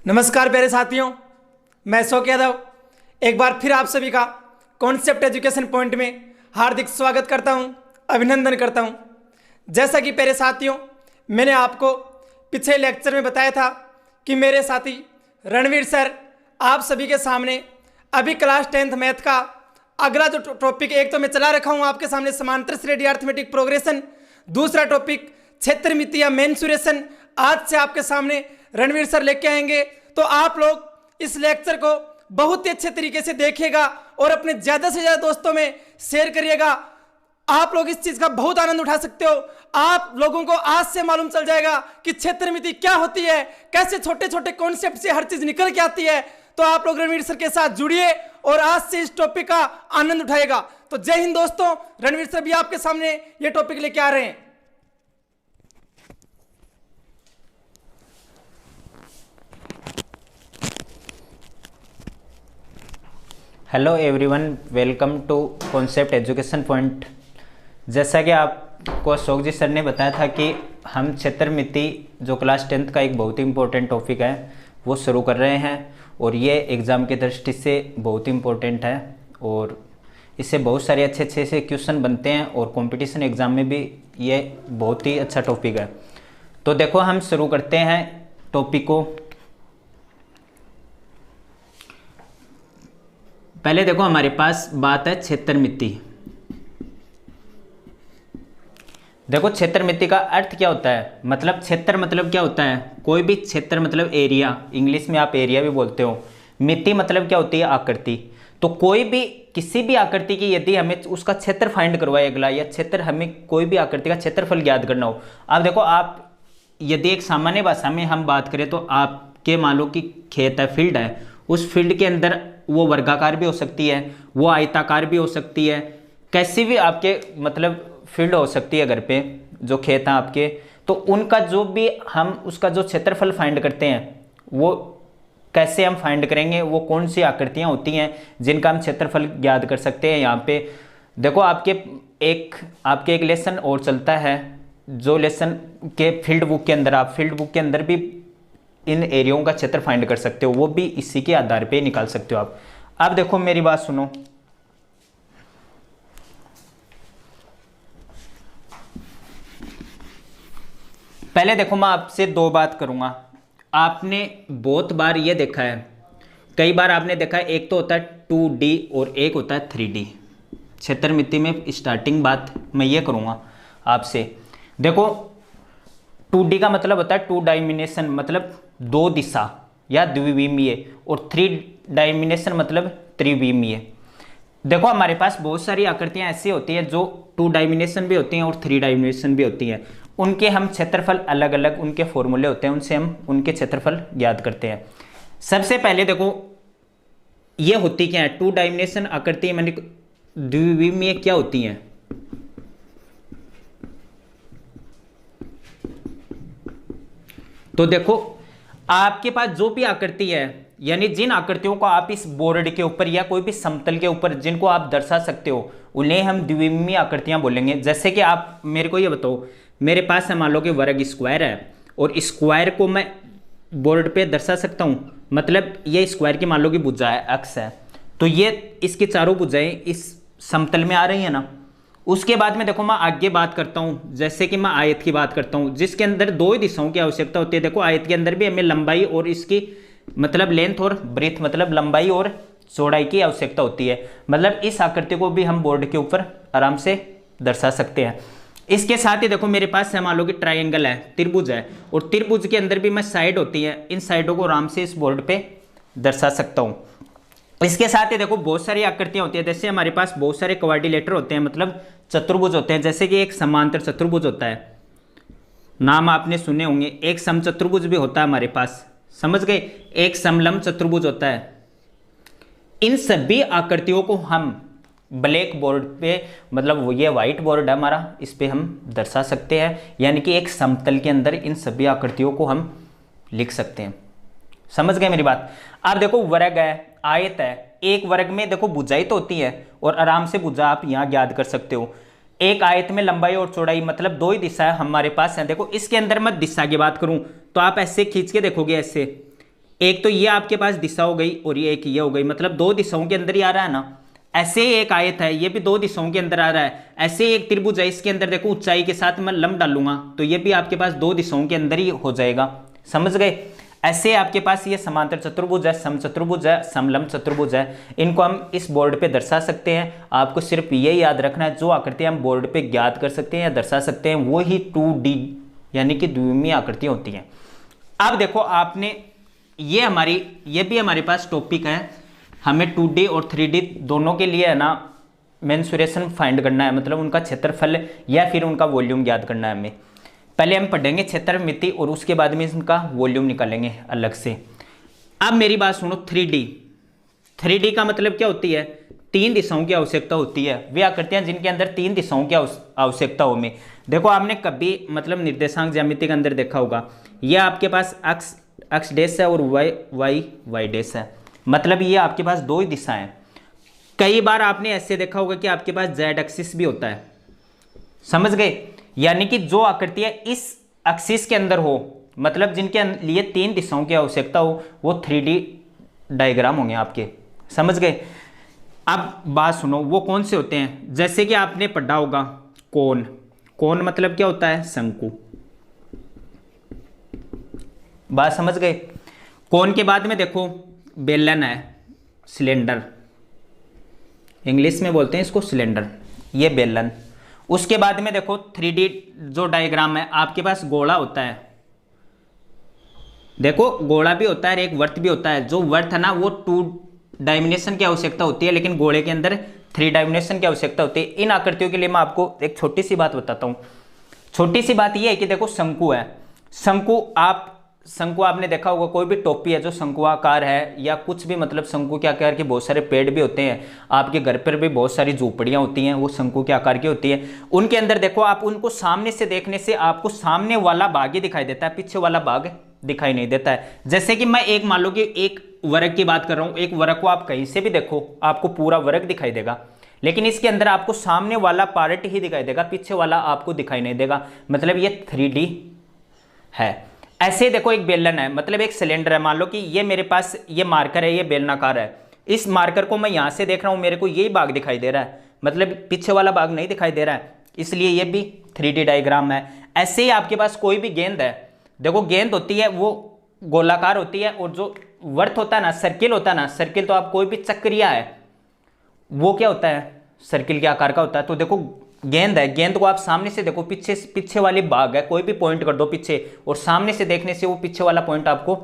नमस्कार प्यारे साथियों, मैं अशोक यादव एक बार फिर आप सभी का कॉन्सेप्ट एजुकेशन पॉइंट में हार्दिक स्वागत करता हूं, अभिनंदन करता हूं। जैसा कि प्यारे साथियों, मैंने आपको पिछले लेक्चर में बताया था कि मेरे साथी रणवीर सर आप सभी के सामने अभी क्लास 10th मैथ का अगला जो टॉपिक एक तो मैं चला रखा हूं आपके सामने समांतर श्रेणी अर्थमेटिक प्रोग्रेशन, दूसरा टॉपिक क्षेत्रमिति या मेंसुरेशन आज से आपके सामने रणवीर सर लेके आएंगे। तो आप लोग इस लेक्चर को बहुत ही अच्छे तरीके से देखिएगा और अपने ज़्यादा से ज़्यादा दोस्तों में शेयर करिएगा। आप लोग इस चीज़ का बहुत आनंद उठा सकते हो। आप लोगों को आज से मालूम चल जाएगा कि क्षेत्रमिति क्या होती है, कैसे छोटे छोटे कॉन्सेप्ट से हर चीज़ निकल के आती है। तो आप लोग रणवीर सर के साथ जुड़िए और आज से इस टॉपिक का आनंद उठाएगा। तो जय हिंद दोस्तों, रणवीर सर भी आपके सामने ये टॉपिक लेके आ रहे हैं। Hello everyone, welcome to concept education point. जैसा कि आपको अशोक जी सर ने बताया था कि हम क्षेत्रमिति जो क्लास 10th का एक बहुत ही इम्पोर्टेंट टॉपिक है वो शुरू कर रहे हैं और ये एग्ज़ाम की दृष्टि से बहुत ही इम्पोर्टेंट है और इससे बहुत सारे अच्छे अच्छे से क्वेश्चन बनते हैं और कंपटीशन एग्ज़ाम में भी ये बहुत ही अच्छा टॉपिक है। तो देखो, हम शुरू करते हैं टॉपिक को। पहले देखो, हमारे पास बात है क्षेत्रमिति। देखो, क्षेत्रमिति का अर्थ क्या होता है, मतलब क्षेत्र मतलब क्या होता है, कोई भी क्षेत्र मतलब एरिया, इंग्लिश में आप एरिया भी बोलते हो। मिति मतलब क्या होती है, आकृति। तो कोई भी किसी भी आकृति की यदि हमें उसका क्षेत्र फाइंड करवाए अगला, या क्षेत्र हमें कोई भी आकृति का क्षेत्रफल ज्ञात करना हो। आप देखो, आप यदि एक सामान्य भाषा में हम बात करें तो आपके मान लो कि खेत है, फील्ड है, उस फील्ड के अंदर वो वर्गाकार भी हो सकती है, वो आयताकार भी हो सकती है, कैसी भी आपके मतलब फील्ड हो सकती है घर पे जो खेत हैं आपके। तो उनका जो भी हम उसका जो क्षेत्रफल फाइंड करते हैं वो कैसे हम फाइंड करेंगे, वो कौन सी आकृतियाँ होती हैं जिनका हम क्षेत्रफल ज्ञात कर सकते हैं। यहाँ पे देखो, आपके एक लेसन और चलता है, जो लेसन के फील्ड बुक के अंदर आप फील्ड बुक के अंदर भी इन एरियाओं का क्षेत्र फाइंड कर सकते हो, वो भी इसी के आधार पे निकाल सकते हो आप। अब देखो, मेरी बात सुनो। पहले देखो, मैं आपसे दो बात करूंगा। आपने बहुत बार ये देखा है, कई बार आपने देखा है, एक तो होता है 2D और एक होता है 3D। क्षेत्रमिति में स्टार्टिंग बात मैं ये करूंगा आपसे। देखो, 2D का मतलब होता है 2 डायमेंशन, मतलब 2 दिशा या द्विविमीय, और 3 डायमेंशन मतलब त्रिविमीय। देखो, हमारे पास बहुत सारी आकृतियां ऐसी होती हैं जो 2 डायमेंशन भी होती हैं और 3 डायमेंशन भी होती हैं। उनके हम क्षेत्रफल अलग अलग उनके फॉर्मूले होते हैं, उनसे हम उनके क्षेत्रफल ज्ञात करते हैं। सबसे पहले देखो, ये होती क्या है 2 डायमेंशन आकृति, मानी द्विविमीय क्या होती हैं। तो देखो, आपके पास जो भी आकृति है, यानी जिन आकृतियों को आप इस बोर्ड के ऊपर या कोई भी समतल के ऊपर जिनको आप दर्शा सकते हो, उन्हें हम द्विविमीय आकृतियां बोलेंगे। जैसे कि आप मेरे को ये बताओ, मेरे पास है मान लो कि वर्ग स्क्वायर है और स्क्वायर को मैं बोर्ड पे दर्शा सकता हूं, मतलब ये स्क्वायर की मान लो कि भुजा है, अक्ष है, तो ये इसकी चारों भुजाएं इस समतल में आ रही है ना। उसके बाद में देखो, मैं आगे बात करता हूं, जैसे कि मैं आयत की बात करता हूं जिसके अंदर 2 ही दिशाओं की आवश्यकता होती है। देखो, आयत के अंदर भी हमें लंबाई और इसकी मतलब लेंथ और ब्रेथ मतलब लंबाई और चौड़ाई की आवश्यकता होती है। मतलब इस आकृति को भी हम बोर्ड के ऊपर आराम से दर्शा सकते हैं। इसके साथ ही देखो, मेरे पास मान लो कि ट्राइंगल है, त्रिभुज है, और त्रिभुज के अंदर भी मैं साइड होती है, इन साइडों को आराम से इस बोर्ड पे दर्शा सकता हूँ। इसके साथ ही देखो, बहुत सारी आकृतियां होती है, जैसे हमारे पास बहुत सारे क्वाड्रिलेटर होते हैं, मतलब चतुर्भुज होते हैं। जैसे कि एक समांतर चतुर्भुज होता है, नाम आपने सुने होंगे। एक समचतुर्भुज भी होता है हमारे पास, समझ गए। एक समलंब चतुर्भुज होता है। इन सभी आकृतियों को हम ब्लैक बोर्ड पे, मतलब वो ये व्हाइट बोर्ड है हमारा, इस पे हम दर्शा सकते हैं। यानी कि एक समतल के अंदर इन सभी आकृतियों को हम लिख सकते हैं। समझ गए मेरी बात। अब देखो, वर्ग है, आयत है, एक वर्ग में देखो भुजाएं तो होती है और आराम से भुजा आप यहाँ ज्ञात कर सकते हो। एक आयत में लंबाई और चौड़ाई मतलब 2 ही दिशाएं हमारे पास हैं। देखो, इसके अंदर मैं दिशा की बात करूं तो आप ऐसे खींच के देखोगे, ऐसे एक तो ये आपके पास दिशा हो गई और ये एक ये हो गई, मतलब दो दिशाओं के अंदर ही आ रहा है ना। ऐसे ही एक आयत है, ये भी दो दिशाओं के अंदर आ रहा है। ऐसे ही एक त्रिभुज है, इसके अंदर देखो ऊंचाई के साथ मैं लंब डालूंगा तो ये भी आपके पास दो दिशाओं के अंदर ही हो जाएगा, समझ गए। ऐसे आपके पास ये समांतर चतुर्भुज है, समचतुर्भुज है, समलंब चतुर्भुज है, इनको हम इस बोर्ड पे दर्शा सकते हैं। आपको सिर्फ ये याद रखना है, जो आकृतियां हम बोर्ड पे ज्ञात कर सकते हैं या दर्शा सकते हैं वो ही 2D यानी कि द्विमीय आकृतियां होती हैं। अब देखो आपने ये भी हमारे पास टॉपिक है, हमें 2D और 3D दोनों के लिए है ना मेंसुरेशन फाइंड करना है, मतलब उनका क्षेत्रफल या फिर उनका वॉल्यूम ज्ञात करना है हमें। पहले हम पढ़ेंगे क्षेत्रमिति और उसके बाद में इनका वॉल्यूम निकालेंगे अलग से। अब मेरी बात सुनो, 3D का मतलब क्या होती है, तीन दिशाओं की आवश्यकता होती है। वे आकृतियां जिनके अंदर तीन दिशाओं की आवश्यकता हो में, देखो आपने कभी मतलब निर्देशांक ज्यामिति के अंदर देखा होगा, यह आपके पास एक्स डैश है और वाई डैश है, मतलब ये आपके पास दो ही दिशाएं हैं। कई बार आपने ऐसे देखा होगा कि आपके पास जेड एक्सिस भी होता है, समझ गए। यानी कि जो आकृतियां इस एक्सिस के अंदर हो, मतलब जिनके लिए तीन दिशाओं की आवश्यकता हो, वो 3D डायग्राम होंगे आपके, समझ गए। अब बात सुनो, वो कौन से होते हैं, जैसे कि आपने पढ़ा होगा कोण मतलब क्या होता है, शंकु, बात समझ गए। कोण के बाद में देखो बेलन है, सिलेंडर, इंग्लिश में बोलते हैं इसको सिलेंडर, ये बेलन। उसके बाद में देखो 3D जो डायग्राम है, आपके पास गोला होता है, देखो गोला भी होता है एक वर्त भी होता है। जो वर्त है ना वो 2 डायमेंशन की आवश्यकता होती है, लेकिन गोले के अंदर 3 डायमेंशन की आवश्यकता होती है। इन आकृतियों के लिए मैं आपको एक छोटी सी बात बताता हूँ। छोटी सी बात यह है कि देखो शंकु है, शंकु आपने देखा होगा, कोई भी टोपी है जो शंकुआकार है या कुछ भी, मतलब शंकु के आकार के बहुत सारे पेड़ भी होते हैं, आपके घर पर भी बहुत सारी झोपड़ियां होती हैं, वो शंकु के आकार की होती है। उनके अंदर देखो आप उनको सामने से देखने से आपको सामने वाला भाग ही दिखाई देता है, पीछे वाला भाग दिखाई नहीं देता है। जैसे कि मैं एक मान लो कि एक वर्ग की बात कर रहा हूं, एक वर्ग को आप कहीं से भी देखो आपको पूरा वर्ग दिखाई देगा, लेकिन इसके अंदर आपको सामने वाला पार्ट ही दिखाई देगा, पीछे वाला आपको दिखाई नहीं देगा, मतलब ये 3D है। ऐसे देखो एक बेलन है, मतलब एक सिलेंडर है, मान लो कि ये मेरे पास ये मार्कर है, ये बेलनाकार है, इस मार्कर को मैं यहां से देख रहा हूं, मेरे को यही भाग दिखाई दे रहा है, मतलब पीछे वाला भाग नहीं दिखाई दे रहा है, इसलिए ये भी 3D डायग्राम है। ऐसे ही आपके पास कोई भी गेंद है, देखो गेंद होती है वो गोलाकार होती है, और जो वर्त होता है ना, सर्किल होता है ना, सर्किल तो आप कोई भी चक्रिया है वो क्या होता है, सर्किल के आकार का होता है। तो देखो गेंद है, गेंद को आप सामने से देखो, पीछे वाली भाग है, कोई भी पॉइंट कर दो पीछे, और सामने से देखने से वो पीछे वाला पॉइंट आपको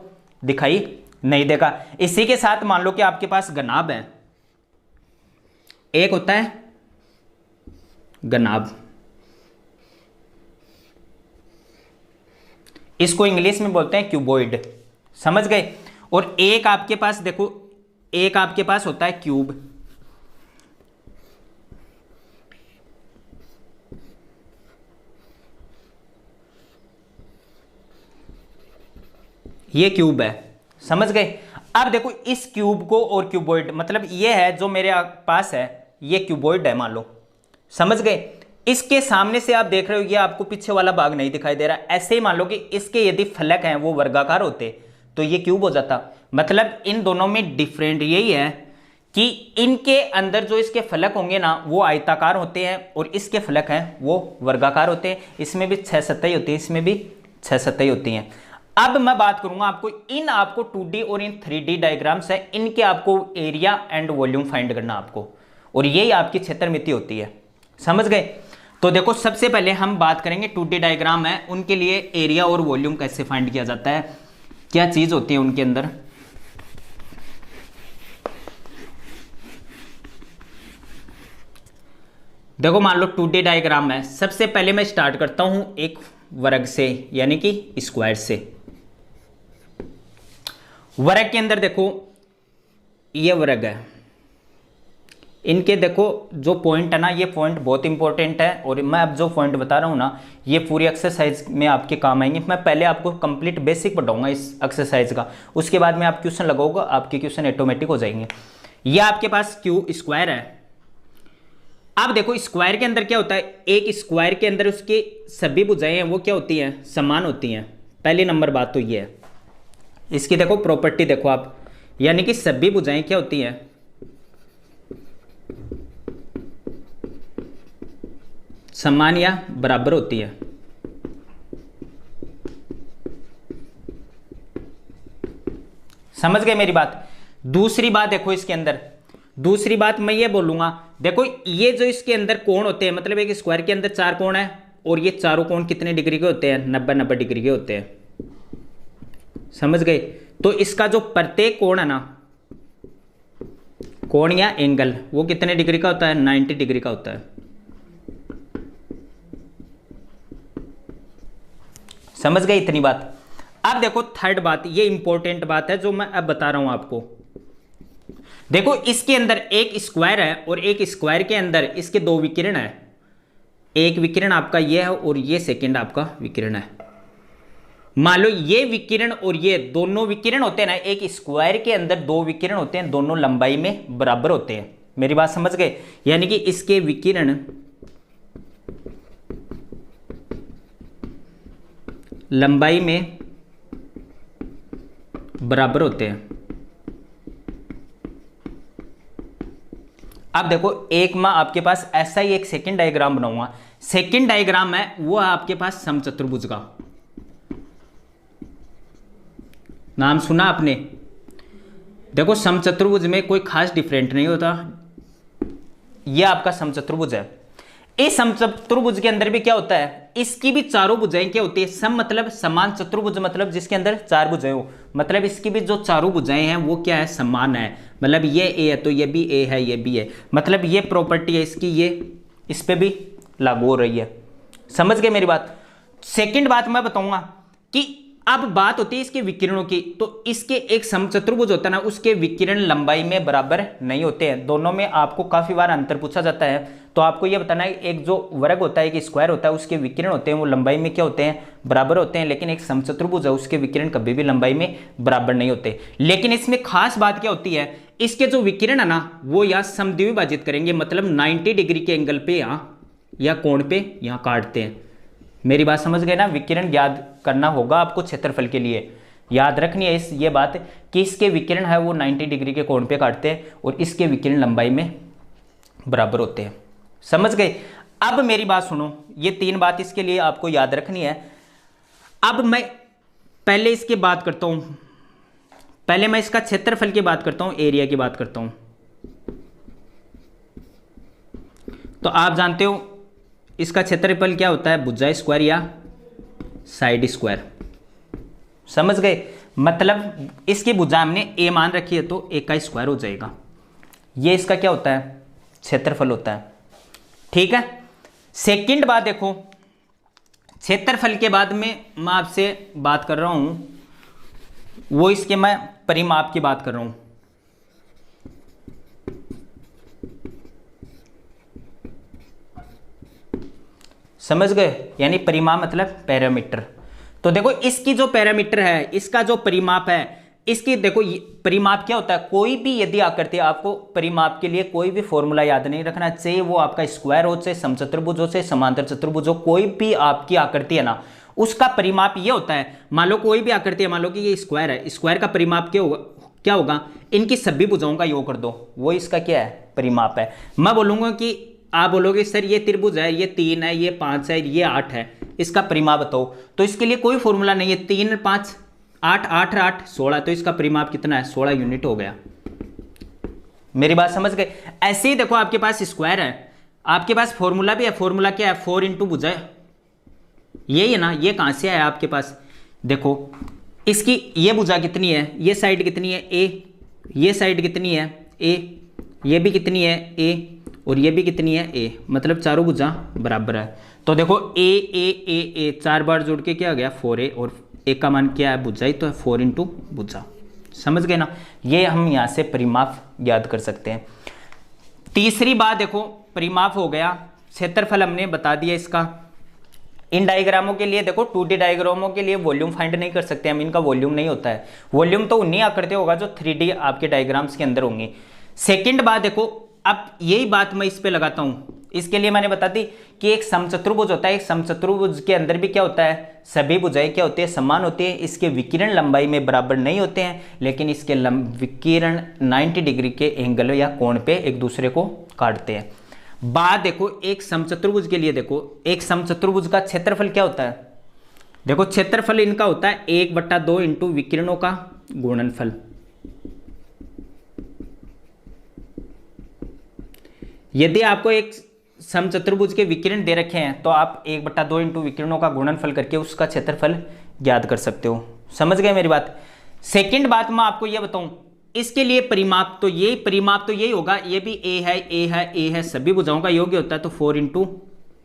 दिखाई नहीं देगा। इसी के साथ मान लो कि आपके पास घनाभ है, एक होता है घनाभ, इसको इंग्लिश में बोलते हैं क्यूबॉइड, समझ गए। और एक आपके पास देखो, एक आपके पास होता है क्यूब, ये क्यूब है, समझ गए। अब देखो इस क्यूब को और क्यूबॉइड, मतलब ये है जो मेरे पास है, ये क्यूबॉइड है मान लो, समझ गए। इसके सामने से आप देख रहे हो ये आपको पीछे वाला भाग नहीं दिखाई दे रहा। ऐसे ही मान लो कि इसके यदि फलक हैं वो वर्गाकार होते तो ये क्यूब हो जाता। मतलब इन दोनों में डिफरेंट यही है कि इनके अंदर जो इसके फलक होंगे ना वो आयताकार होते हैं, और इसके फलक हैं वो वर्गाकार होते हैं। इसमें भी 6 सतह होती है, इसमें भी 6 सतह होती हैं। अब मैं बात करूंगा आपको 2D और इन 3D डायग्राम्स है, इनके आपको एरिया एंड वॉल्यूम फाइंड करना आपको, और यही आपकी क्षेत्रमिति होती है, समझ गए। तो देखो सबसे पहले हम बात करेंगे 2D डायग्राम है, उनके लिए एरिया और वॉल्यूम कैसे फाइंड किया जाता है, क्या चीज होती है उनके अंदर। देखो मान लो 2D डायग्राम है, सबसे पहले मैं स्टार्ट करता हूं एक वर्ग से, यानी कि स्क्वायर से। वर्ग के अंदर देखो ये वर्ग है, इनके देखो जो पॉइंट है ना, ये पॉइंट बहुत इंपॉर्टेंट है, और मैं अब जो पॉइंट बता रहा हूँ ना ये पूरी एक्सरसाइज में आपके काम आएंगे। मैं पहले आपको कंप्लीट बेसिक पढ़ाऊंगा इस एक्सरसाइज का, उसके बाद में आप क्वेश्चन लगाओगे, आपके क्वेश्चन ऑटोमेटिक हो जाएंगे। ये आपके पास क्यू स्क्वायर है। अब देखो स्क्वायर के अंदर क्या होता है, एक स्क्वायर के अंदर उसकी सभी भुजाएं हैं वो क्या होती हैं, समान होती हैं। पहली नंबर बात तो ये है, इसकी देखो प्रॉपर्टी देखो आप, यानी कि सभी भुजाएं क्या होती हैं, समान या बराबर होती है। समझ गए मेरी बात। दूसरी बात देखो इसके अंदर, दूसरी बात मैं ये बोलूंगा, देखो ये जो इसके अंदर कोण होते हैं, मतलब एक स्क्वायर के अंदर 4 कोण है और ये चारों कोण कितने डिग्री के होते हैं, 90-90 डिग्री के होते हैं। समझ गए। तो इसका जो प्रत्येक कोण है ना, कोण या एंगल, वो कितने डिग्री का होता है, 90 डिग्री का होता है। समझ गए इतनी बात। अब देखो थर्ड बात, ये इंपॉर्टेंट बात है जो मैं अब बता रहा हूं आपको। देखो इसके अंदर एक स्क्वायर है और एक स्क्वायर के अंदर इसके 2 विकिरण है। एक विकिरण आपका ये है और ये सेकंड आपका विकिरण है। मान लो ये विकिरण और ये दोनों विकिरण होते हैं ना, एक स्क्वायर के अंदर 2 विकिरण होते हैं, दोनों लंबाई में बराबर होते हैं। मेरी बात समझ गए। यानी कि इसके विकिरण लंबाई में बराबर होते हैं। अब देखो एक मैं आपके पास ऐसा ही एक सेकंड डायग्राम बनाऊंगा। सेकंड डायग्राम है वो है आपके पास समचतुर्भुज का। नाम सुना आपने। देखो समचतुर्भुज में कोई खास डिफरेंट नहीं होता। यह आपका समचतुर्भुज है। इस समचतुर्भुज के अंदर भी क्या होता है, इसकी भी चारों भुजाएं क्या होती है, सम मतलब समान चतुर्भुज, मतलब जिसके अंदर 4 भुजाएं हो, मतलब इसकी भी जो चारों भुजाएं हैं वो क्या है, समान है। मतलब ये ए है तो ये भी ए है, ये भी है, मतलब ये प्रॉपर्टी है इसकी, ये इस पे भी लागू हो रही है। समझ गए मेरी बात। सेकंड बात मैं बताऊंगा कि अब बात होती है इसके विकिरणों की। तो इसके एक समचतुर्भुज होता है ना, उसके विकिरण लंबाई में बराबर नहीं होते हैं। दोनों में आपको काफी बार अंतर पूछा जाता है, तो आपको यह बताना है एक जो वर्ग होता है, एक स्क्वायर होता है, उसके विकिरण होते हैं वो लंबाई में क्या होते हैं, बराबर होते हैं। लेकिन एक समचतुर्भुज है उसके विकिरण कभी भी लंबाई में बराबर नहीं होते। लेकिन इसमें खास बात क्या होती है, इसके जो विकिरण है ना वो यहाँ समद्विभाजित करेंगे, मतलब 90 डिग्री के एंगल पे यहाँ या कोण पे यहाँ काटते हैं। मेरी बात समझ गए ना। विकिरण याद करना होगा आपको क्षेत्रफल के लिए, याद रखनी है ये बात कि इसके विकिरण है वो 90 डिग्री के कोण पे काटते हैं और इसके विकिरण लंबाई में बराबर होते हैं। समझ गए। अब मेरी बात सुनो, ये 3 बात इसके लिए आपको याद रखनी है। अब मैं पहले इसकी बात करता हूं, पहले मैं इसका क्षेत्रफल की बात करता हूं, एरिया की बात करता हूं। तो आप जानते हो इसका क्षेत्रफल क्या होता है, भुजा स्क्वायर या साइड स्क्वायर। समझ गए। मतलब इसकी भुजा हमने ए मान रखी है तो ए का स्क्वायर हो जाएगा। ये इसका क्या होता है, क्षेत्रफल होता है। ठीक है। सेकंड बात देखो, क्षेत्रफल के बाद में मैं आपसे बात कर रहा हूं वो इसके मैं परिमाप की बात कर रहा हूं। समझ गए। यानी परिमाप मतलब पैरामीटर। तो देखो इसकी जो पैरामीटर है, इसका जो परिमाप है, इसकी देखो परिमाप क्या होता है, कोई भी यदि आकृति, आपको परिमाप के लिए कोई भी फॉर्मूला याद नहीं रखना चाहिए, वो आपका स्क्वायर हो, चाहे समचतुर्भुज हो, चाहे समांतर चतुर्भुज हो, कोई भी आपकी आकृति है ना, उसका परिमाप ये होता है। मान लो कोई भी आकृति है, मान लो कि ये स्क्वायर है, स्क्वायर का परिमाप क्या होगा, इनकी सभी भुजाओं का योग कर दो, वो इसका क्या है, परिमाप है। मैं बोलूंगा कि आप बोलोगे सर ये त्रिभुज है, ये 3 है, ये 5 है, ये 8 है, इसका परिमाप बताओ। तो इसके लिए कोई फॉर्मूला नहीं है। 3 5 8 8 8 16, तो इसका परिमाप कितना है, 16 यूनिट हो गया। मेरी बात समझ गए। ऐसे ही देखो आपके पास स्क्वायर है, आपके पास फॉर्मूला भी है। फॉर्मूला क्या है, 4 इंटू भुजा, यही है ना। ये कहां से आया आपके पास, देखो इसकी ये भुजा कितनी है, ये साइड कितनी है ए, ये साइड कितनी है ए, ये भी कितनी है ए, और ये भी कितनी है ए, मतलब चारों भुजा बराबर है। तो देखो ए ए ए ए 4 बार जोड़ के क्या आ गया, 4a, और ए का मान क्या है, भुजा ही तो है, 4 इंटू भुजा। समझ गए ना। ये हम यहाँ से परिमाप याद कर सकते हैं। तीसरी बात देखो, परिमाप हो गया, क्षेत्रफल हमने बता दिया इसका। इन डायग्रामों के लिए देखो, 2D डायग्रामों के लिए वॉल्यूम फाइंड नहीं कर सकते हम, इनका वॉल्यूम नहीं होता है। वॉल्यूम तो उन्हीं आकृति होगा जो 3D आपके डायग्राम्स के अंदर होंगे। सेकंड बात देखो, अब यही बात मैं इस पे लगाता हूं, इसके लिए मैंने बता दी कि एक समचतुर्भुज होता है, एक समचतुर्भुज के अंदर भी क्या होता है, सभी भुजाएं क्या होती है, समान होती है। इसके विकिरण लंबाई में बराबर नहीं होते हैं, लेकिन इसके विकिरण 90 डिग्री के एंगल या कोण पे एक दूसरे को काटते हैं। बात देखो एक समचतुर्भुज के लिए, देखो एक समचतुर्भुज का क्षेत्रफल क्या होता है, देखो क्षेत्रफल इनका होता है 1/2 इंटू विकिरणों का गुणनफल। यदि आपको एक समचतुर्भुज के विकिरण दे रखे हैं तो आप 1/2 इंटू विकिरणों का गुणनफल करके उसका क्षेत्रफल ज्ञात कर सकते हो। समझ गए मेरी बात। सेकंड बात मैं आपको यह बताऊं, इसके लिए परिमाप तो यही होगा, ये भी ए है, सभी भुजाओं का योग होता है, तो 4 इंटू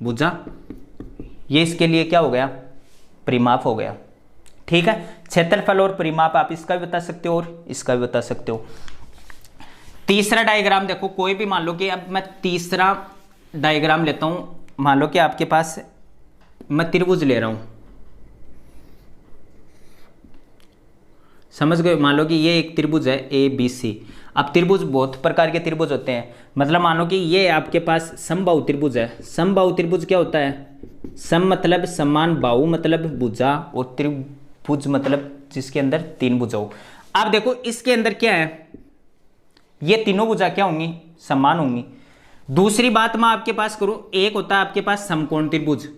भुजा, ये इसके लिए क्या हो गया, परिमाप हो गया। ठीक है, क्षेत्रफल और परिमाप आप इसका भी बता सकते हो और इसका भी बता सकते हो। तीसरा डायग्राम देखो, कोई भी मान लो कि अब मैं तीसरा डायग्राम लेता हूं, मान लो कि आपके पास मैं त्रिभुज ले रहा हूं, समझ गए, मान लो कि ये एक त्रिभुज है ABC। अब त्रिभुज बहुत प्रकार के त्रिभुज होते हैं, मतलब मान लो कि ये आपके पास समबाहु त्रिभुज है। समबाहु त्रिभुज क्या होता है, सम मतलब समान, बाहु मतलब भुजा, और त्रिभुज मतलब जिसके अंदर 3 भुजा हो। अब देखो इसके अंदर क्या है, ये तीनों भुजा क्या होंगी, समान होंगी। दूसरी बात मैं आपके पास करूं, एक होता है आपके पास समकोण त्रिभुज,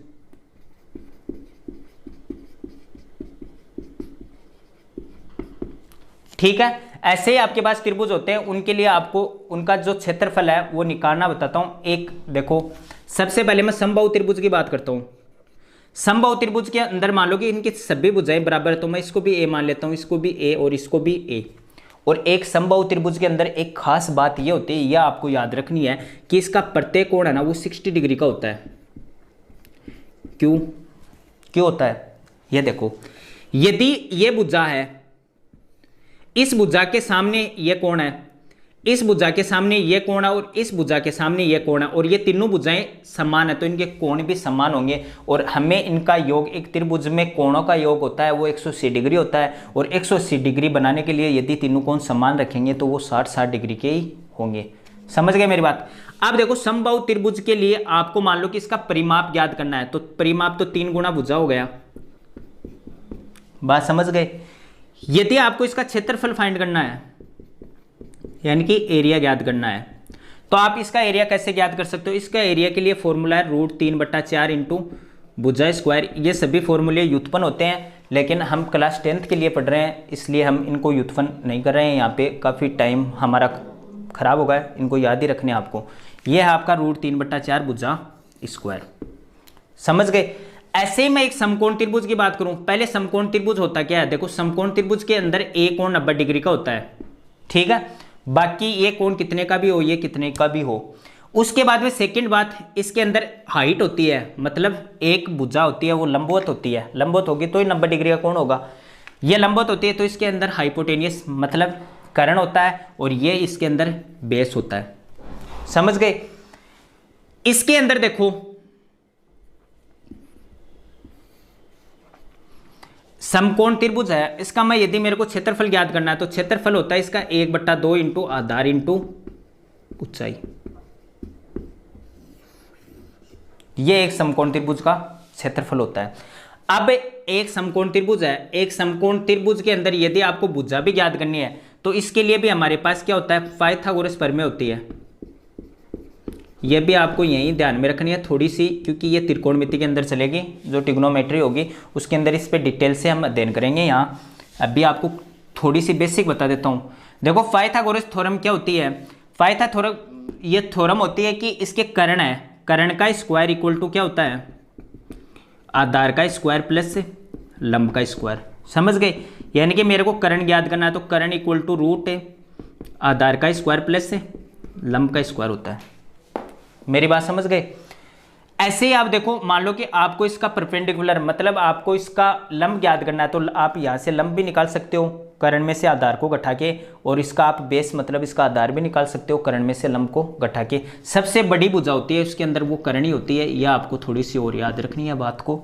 ठीक है। ऐसे ही आपके पास त्रिभुज होते हैं, उनके लिए आपको उनका जो क्षेत्रफल है वो निकालना बताता हूं। एक देखो, सबसे पहले मैं समबाहु त्रिभुज की बात करता हूं। समबाहु त्रिभुज के अंदर मान लो कि इनकी सभी भुजाएं बराबर है, तो मैं इसको भी ए मान लेता हूं, इसको भी ए और इसको भी ए। और एक समबाहु त्रिभुज के अंदर एक खास बात यह होती है, यह आपको याद रखनी है कि इसका प्रत्येक कोण है ना वो 60 डिग्री का होता है। क्यों होता है, ये देखो, यदि ये भुजा है, इस भुजा के सामने ये कोण है, इस भुजा के सामने ये कोण है, और इस भुजा के सामने ये कोण है, और ये तीनों भुजाएं समान है, तो इनके कोण भी समान होंगे। और हमें इनका योग, एक त्रिभुज में कोणों का योग होता है वो 180 डिग्री होता है, और 180 डिग्री बनाने के लिए यदि तीनों कोण समान रखेंगे तो वो 60-60 डिग्री के ही होंगे। समझ गए मेरी बात। अब देखो समबाहु त्रिभुज के लिए आपको मान लो कि इसका परिमाप ज्ञात करना है, तो परिमाप तो 3 गुना भुजा हो गया, बात समझ गए। यदि आपको इसका क्षेत्रफल फाइंड करना है, यानी कि एरिया ज्ञात करना है, तो आप इसका एरिया कैसे ज्ञात कर सकते हो। इसका एरिया के लिए फॉर्मूला है √3/4 इंटू भुजा स्क्वायर। ये सभी फॉर्मूले व्युत्पन्न होते हैं, लेकिन हम क्लास 10th के लिए पढ़ रहे हैं, इसलिए हम इनको व्युत्पन्न नहीं कर रहे हैं। यहाँ पे काफ़ी टाइम हमारा खराब होगा, इनको याद ही रखने आपको। ये है आपका √3/4 भुजा स्क्वायर। समझ गए। ऐसे ही मैं एक समकोण त्रिभुज की बात करूं, पहले समकोण त्रिभुज होता क्या है, देखो समकोण त्रिभुज के अंदर एक कोण 90 डिग्री का होता है, ठीक है। बाकी ये कोण कितने का भी हो, ये कितने का भी हो। उसके बाद में सेकंड बात, इसके अंदर हाइट होती है, मतलब एक भुजा होती है वो लंबवत होती है, लंबवत होगी तो ही 90 डिग्री का कोण होगा। ये लंबवत होती है तो इसके अंदर हाइपोटेनियस मतलब कर्ण होता है, और ये इसके अंदर बेस होता है। समझ गए। इसके अंदर देखो समकोण त्रिभुज है, इसका मैं यदि मेरे को क्षेत्रफल ज्ञात करना है तो क्षेत्रफल होता है इसका 1/2 इंटू आधार इंटू ऊंचाई। ये एक समकोण त्रिभुज का क्षेत्रफल होता है। अब एक समकोण त्रिभुज है, एक समकोण त्रिभुज के अंदर यदि आपको भुजा भी ज्ञात करनी है तो इसके लिए भी हमारे पास क्या होता है, पाइथागोरस प्रमेय होती है। ये भी आपको यही ध्यान में रखनी है थोड़ी सी, क्योंकि ये त्रिकोणमिति के अंदर चलेगी, जो ट्रिग्नोमेट्री होगी उसके अंदर इस पे डिटेल से हम अध्ययन करेंगे। यहाँ अभी आपको थोड़ी सी बेसिक बता देता हूँ। देखो पाइथागोरस थ्योरम क्या होती है, पाइथागोरस ये थ्योरम होती है कि इसके कर्ण है, कर्ण का स्क्वायर इक्वल टू क्या होता है, आधार का स्क्वायर प्लस लंब का स्क्वायर। समझ गए। यानी कि मेरे को कर्ण ज्ञात करना है तो कर्ण इक्वल टू रूट आधार का स्क्वायर प्लस लंब का स्क्वायर होता है। मेरी बात समझ गए। ऐसे ही आप देखो, मान लो कि आपको इसका परपेंडिकुलर मतलब आपको इसका लंब ज्ञात करना है तो आप यहाँ से लंब भी निकाल सकते हो कर्ण में से आधार को घटा के, और इसका आप बेस मतलब इसका आधार भी निकाल सकते हो कर्ण में से लंब को घटा के। सबसे बड़ी भुजा होती है उसके अंदर वो कर्ण ही होती है, यह आपको थोड़ी सी और याद रखनी है बात को।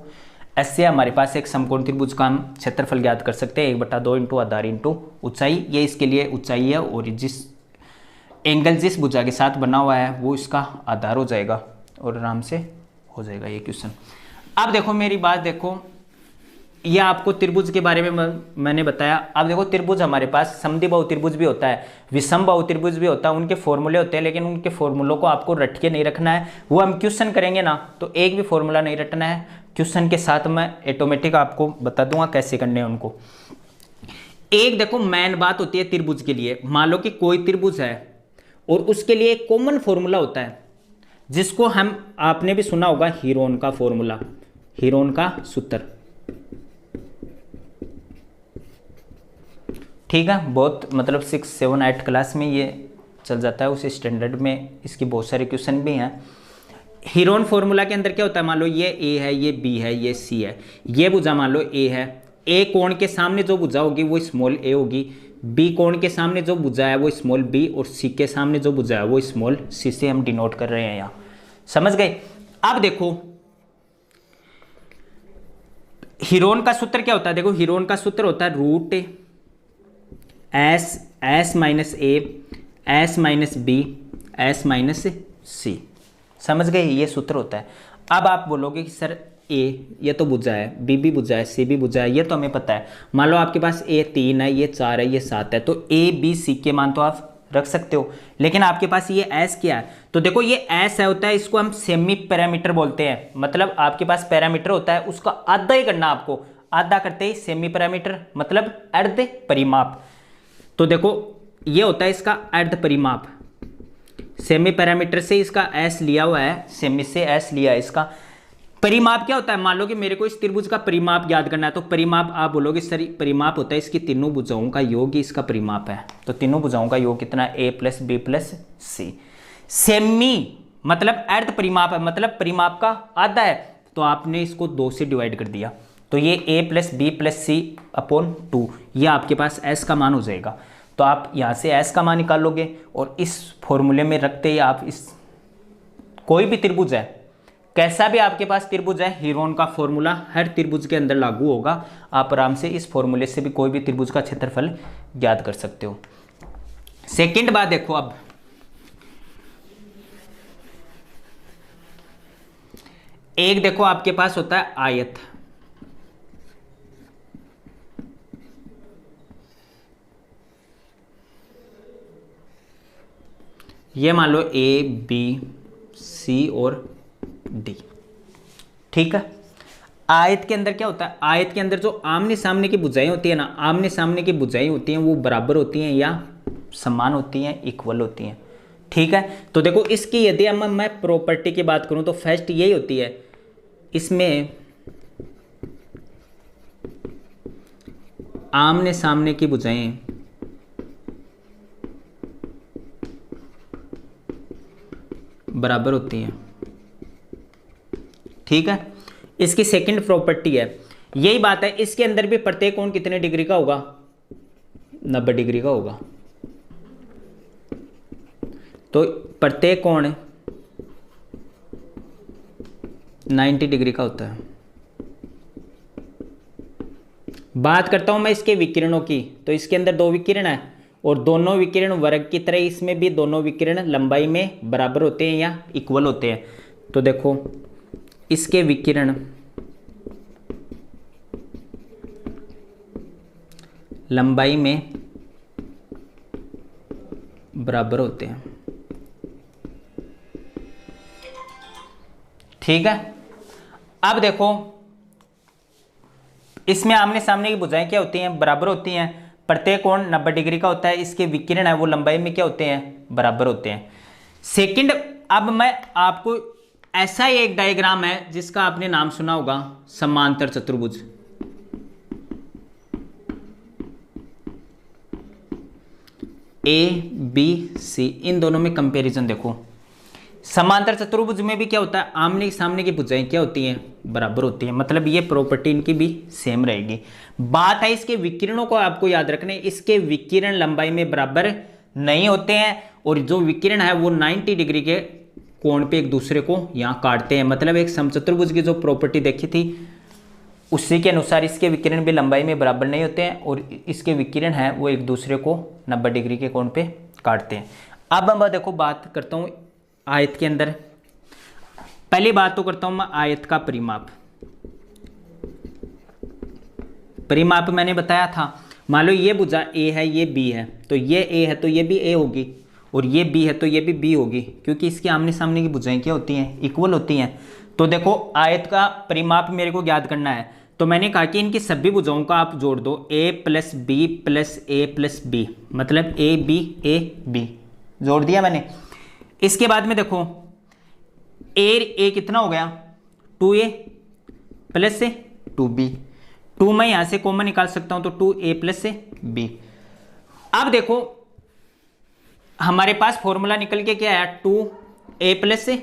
ऐसे हमारे पास एक समकोण त्रिभुज का हम क्षेत्रफल ज्ञात कर सकते हैं 1/2 इंटू आधार इंटू ऊंचाई। ये इसके लिए ऊंचाई है, और जिस एंगल जिस भुजा के साथ बना हुआ है वो इसका आधार हो जाएगा। और आराम से हो जाएगा ये क्वेश्चन। अब देखो मेरी बात देखो, ये आपको त्रिभुज के बारे में मैंने बताया। अब देखो त्रिभुज हमारे पास समद्विबाहु त्रिभुज भी होता है, विषमबाहु त्रिभुज भी होता है, उनके फॉर्मूले होते हैं, लेकिन उनके फॉर्मूलों को आपको रट के नहीं रखना है। वो हम क्वेश्चन करेंगे ना तो एक भी फॉर्मूला नहीं रटना है, क्वेश्चन के साथ मैं ऑटोमेटिक आपको बता दूंगा कैसे करने हैं उनको। एक देखो मेन बात होती है त्रिभुज के लिए, मान लो कि कोई त्रिभुज है और उसके लिए एक कॉमन फॉर्मूला होता है जिसको हम, आपने भी सुना होगा हीरोन का फॉर्मूला, हीरोन का सूत्र। ठीक है, बहुत मतलब 6, 7, 8 क्लास में ये चल जाता है, उस स्टैंडर्ड में इसकी बहुत सारे क्वेश्चन भी हैं। हीरोन फॉर्मूला के अंदर क्या होता है, मान लो ये ए है, ये बी है, ये सी है, ये भुजा मान लो ए है, ए कोण के सामने जो भुजा होगी वो स्मॉल ए होगी, बी कोण के सामने जो भुजा है वो स्मॉल बी, और सी के सामने जो भुजा है वो स्मॉल सी से हम डिनोट कर रहे हैं यहाँ। समझ गए? अब देखो हीरोन का सूत्र क्या होता है, देखो हीरोन का सूत्र होता है root S minus A S minus B S minus C. समझ गए? ये सूत्र होता है। अब आप बोलोगे कि सर ए ये तो भुजा है, बी भी भुजा है, सी भी भुजा है, ये तो हमें पता है। मान लो आपके पास ए 3 है, ये 4 है, ये 7 है, तो ए बी सी के मान तो आप रख सकते हो, लेकिन आपके पास ये एस क्या है, तो देखो ये एस है होता है, इसको हम सेमी पैरामीटर बोलते हैं। मतलब आपके पास पैरामीटर होता है, उसका आधा ही करना आपको, आधा करते ही सेमी पैरामीटर मतलब अर्ध परिमाप। तो देखो ये होता है इसका अर्ध परिमाप, सेमी पैरामीटर से इसका एस लिया हुआ है, सेमी से एस लिया है इसका। परिमाप क्या होता है, मान लो कि मेरे को इस त्रिभुज का परिमाप याद करना है, तो परिमाप आप बोलोगे सर परिमाप होता है इसकी तीनों भुजाओं का योग ही इसका परिमाप है। तो तीनों भुजाओं का योग कितना है, ए प्लस बी प्लस सी। सेमी मतलब अर्ध परिमाप है, मतलब परिमाप का आधा है, तो आपने इसको 2 से डिवाइड कर दिया, तो ये ए प्लस बी प्लस सी अपॉन 2, ये आपके पास एस का मान हो जाएगा। तो आप यहाँ से एस का मान निकाल लोगे और इस फॉर्मूले में रखते ही आप इस कोई भी त्रिभुज है, कैसा भी आपके पास त्रिभुज है, हीरोन का फॉर्मूला हर त्रिभुज के अंदर लागू होगा। आप आराम से इस फॉर्मूले से भी कोई भी त्रिभुज का क्षेत्रफल ज्ञात कर सकते हो। सेकंड बात देखो, अब एक देखो आपके पास होता है आयत, ये मान लो ए बी सी और डी। ठीक है, आयत के अंदर क्या होता है, आयत के अंदर जो आमने सामने की भुजाएं होती है ना, आमने सामने की भुजाएं होती हैं वो बराबर होती हैं या समान होती हैं, इक्वल होती हैं। ठीक है, तो देखो इसकी यदि हम मैं प्रॉपर्टी की बात करूं तो फर्स्ट यही होती है, इसमें आमने सामने की भुजाएं बराबर होती हैं। ठीक है, इसकी सेकंड प्रॉपर्टी है, यही बात है, इसके अंदर भी प्रत्येक कोण कितने डिग्री का होगा, 90 डिग्री का होगा। तो प्रत्येक कोण 90 डिग्री का होता है। बात करता हूं मैं इसके विकिरणों की, तो इसके अंदर 2 विकिरण है और दोनों विकिरण वर्ग की तरह इसमें भी दोनों विकिरण लंबाई में बराबर होते हैं या इक्वल होते हैं। तो देखो इसके विकिरण लंबाई में बराबर होते हैं। ठीक है, अब देखो इसमें आमने सामने की भुजाएं क्या होती हैं, बराबर होती हैं। प्रत्येक कोण 90 डिग्री का होता है, इसके विकिरण है वो लंबाई में क्या होते हैं, बराबर होते हैं। सेकंड, अब मैं आपको ऐसा ही एक डायग्राम है जिसका आपने नाम सुना होगा, समांतर चतुर्भुज। ए बी सी, इन दोनों में कंपैरिजन देखो। समांतर चतुर्भुज में भी क्या होता है, आमने सामने की भुजाएं क्या होती हैं, बराबर होती हैं, मतलब ये प्रॉपर्टी इनकी भी सेम रहेगी। बात है इसके विकिरणों को आपको याद रखने, इसके विकिरण लंबाई में बराबर नहीं होते हैं और जो विकिरण है वो 90 डिग्री के कोण पे एक दूसरे को यहाँ काटते हैं। मतलब एक समचतुर्भुज की जो प्रॉपर्टी देखी थी उसी के अनुसार इसके विकिरण भी लंबाई में बराबर नहीं होते हैं और इसके विकिरण है वो एक दूसरे को 90 डिग्री के कोण पे काटते हैं। अब मैं देखो बात करता हूँ आयत के अंदर, पहली बात तो करता हूं मैं आयत का परिमाप। परिमाप मैंने बताया था, मान लो ये भुजा ए है, ये बी है, तो ये ए है तो ये भी ए होगी, और ये बी है तो ये भी बी होगी, क्योंकि इसके आमने सामने की भुजाएं क्या होती हैं, इक्वल होती हैं। तो देखो आयत का परिमाप मेरे को ज्ञात करना है, तो मैंने कहा कि इनकी सभी भुजाओं का आप जोड़ दो, a plus b plus a plus b, मतलब ए बी जोड़ दिया मैंने। इसके बाद में देखो ए कितना हो गया, 2a प्लस से 2b, 2 मैं यहां से कॉमन निकाल सकता हूं तो 2a प्लस से b। अब देखो हमारे पास फॉर्मूला निकल के क्या आया, 2a प्लस से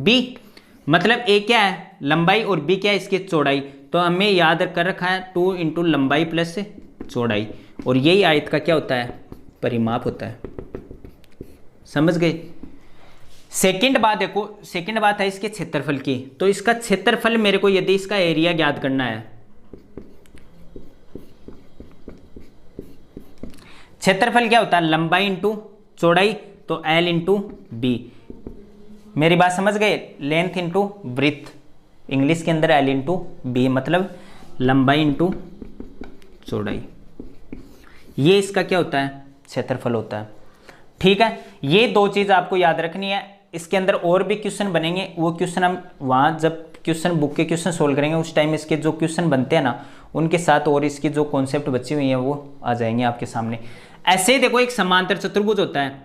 b, मतलब a क्या है लंबाई और b क्या है इसकी चौड़ाई। तो हमें याद कर रखा है 2 इंटू लंबाई प्लस से चौड़ाई, और यही आयत का क्या होता है, परिमाप होता है। समझ गए। सेकंड बात देखो, सेकंड बात है इसके क्षेत्रफल की। तो इसका क्षेत्रफल मेरे को यदि इसका एरिया ज्ञात करना है, क्षेत्रफल क्या होता है, लंबाई इंटू चौड़ाई, तो L इंटू बी। मेरी बात समझ गए, लेंथ इंटू ब्रीथ, इंग्लिश के अंदर L इंटू बी, मतलब लंबाई इंटू चौड़ाई। ये इसका क्या होता है, क्षेत्रफल होता है। ठीक है, ये दो चीज आपको याद रखनी है। इसके अंदर और भी क्वेश्चन बनेंगे, वो क्वेश्चन हम वहां जब क्वेश्चन बुक के क्वेश्चन सोल्व करेंगे उस टाइम इसके जो क्वेश्चन बनते हैं ना, उनके साथ और इसकी जो कॉन्सेप्ट बची हुई है वो आ जाएंगे आपके सामने। ऐसे ही देखो एक समांतर चतुर्भुज होता है।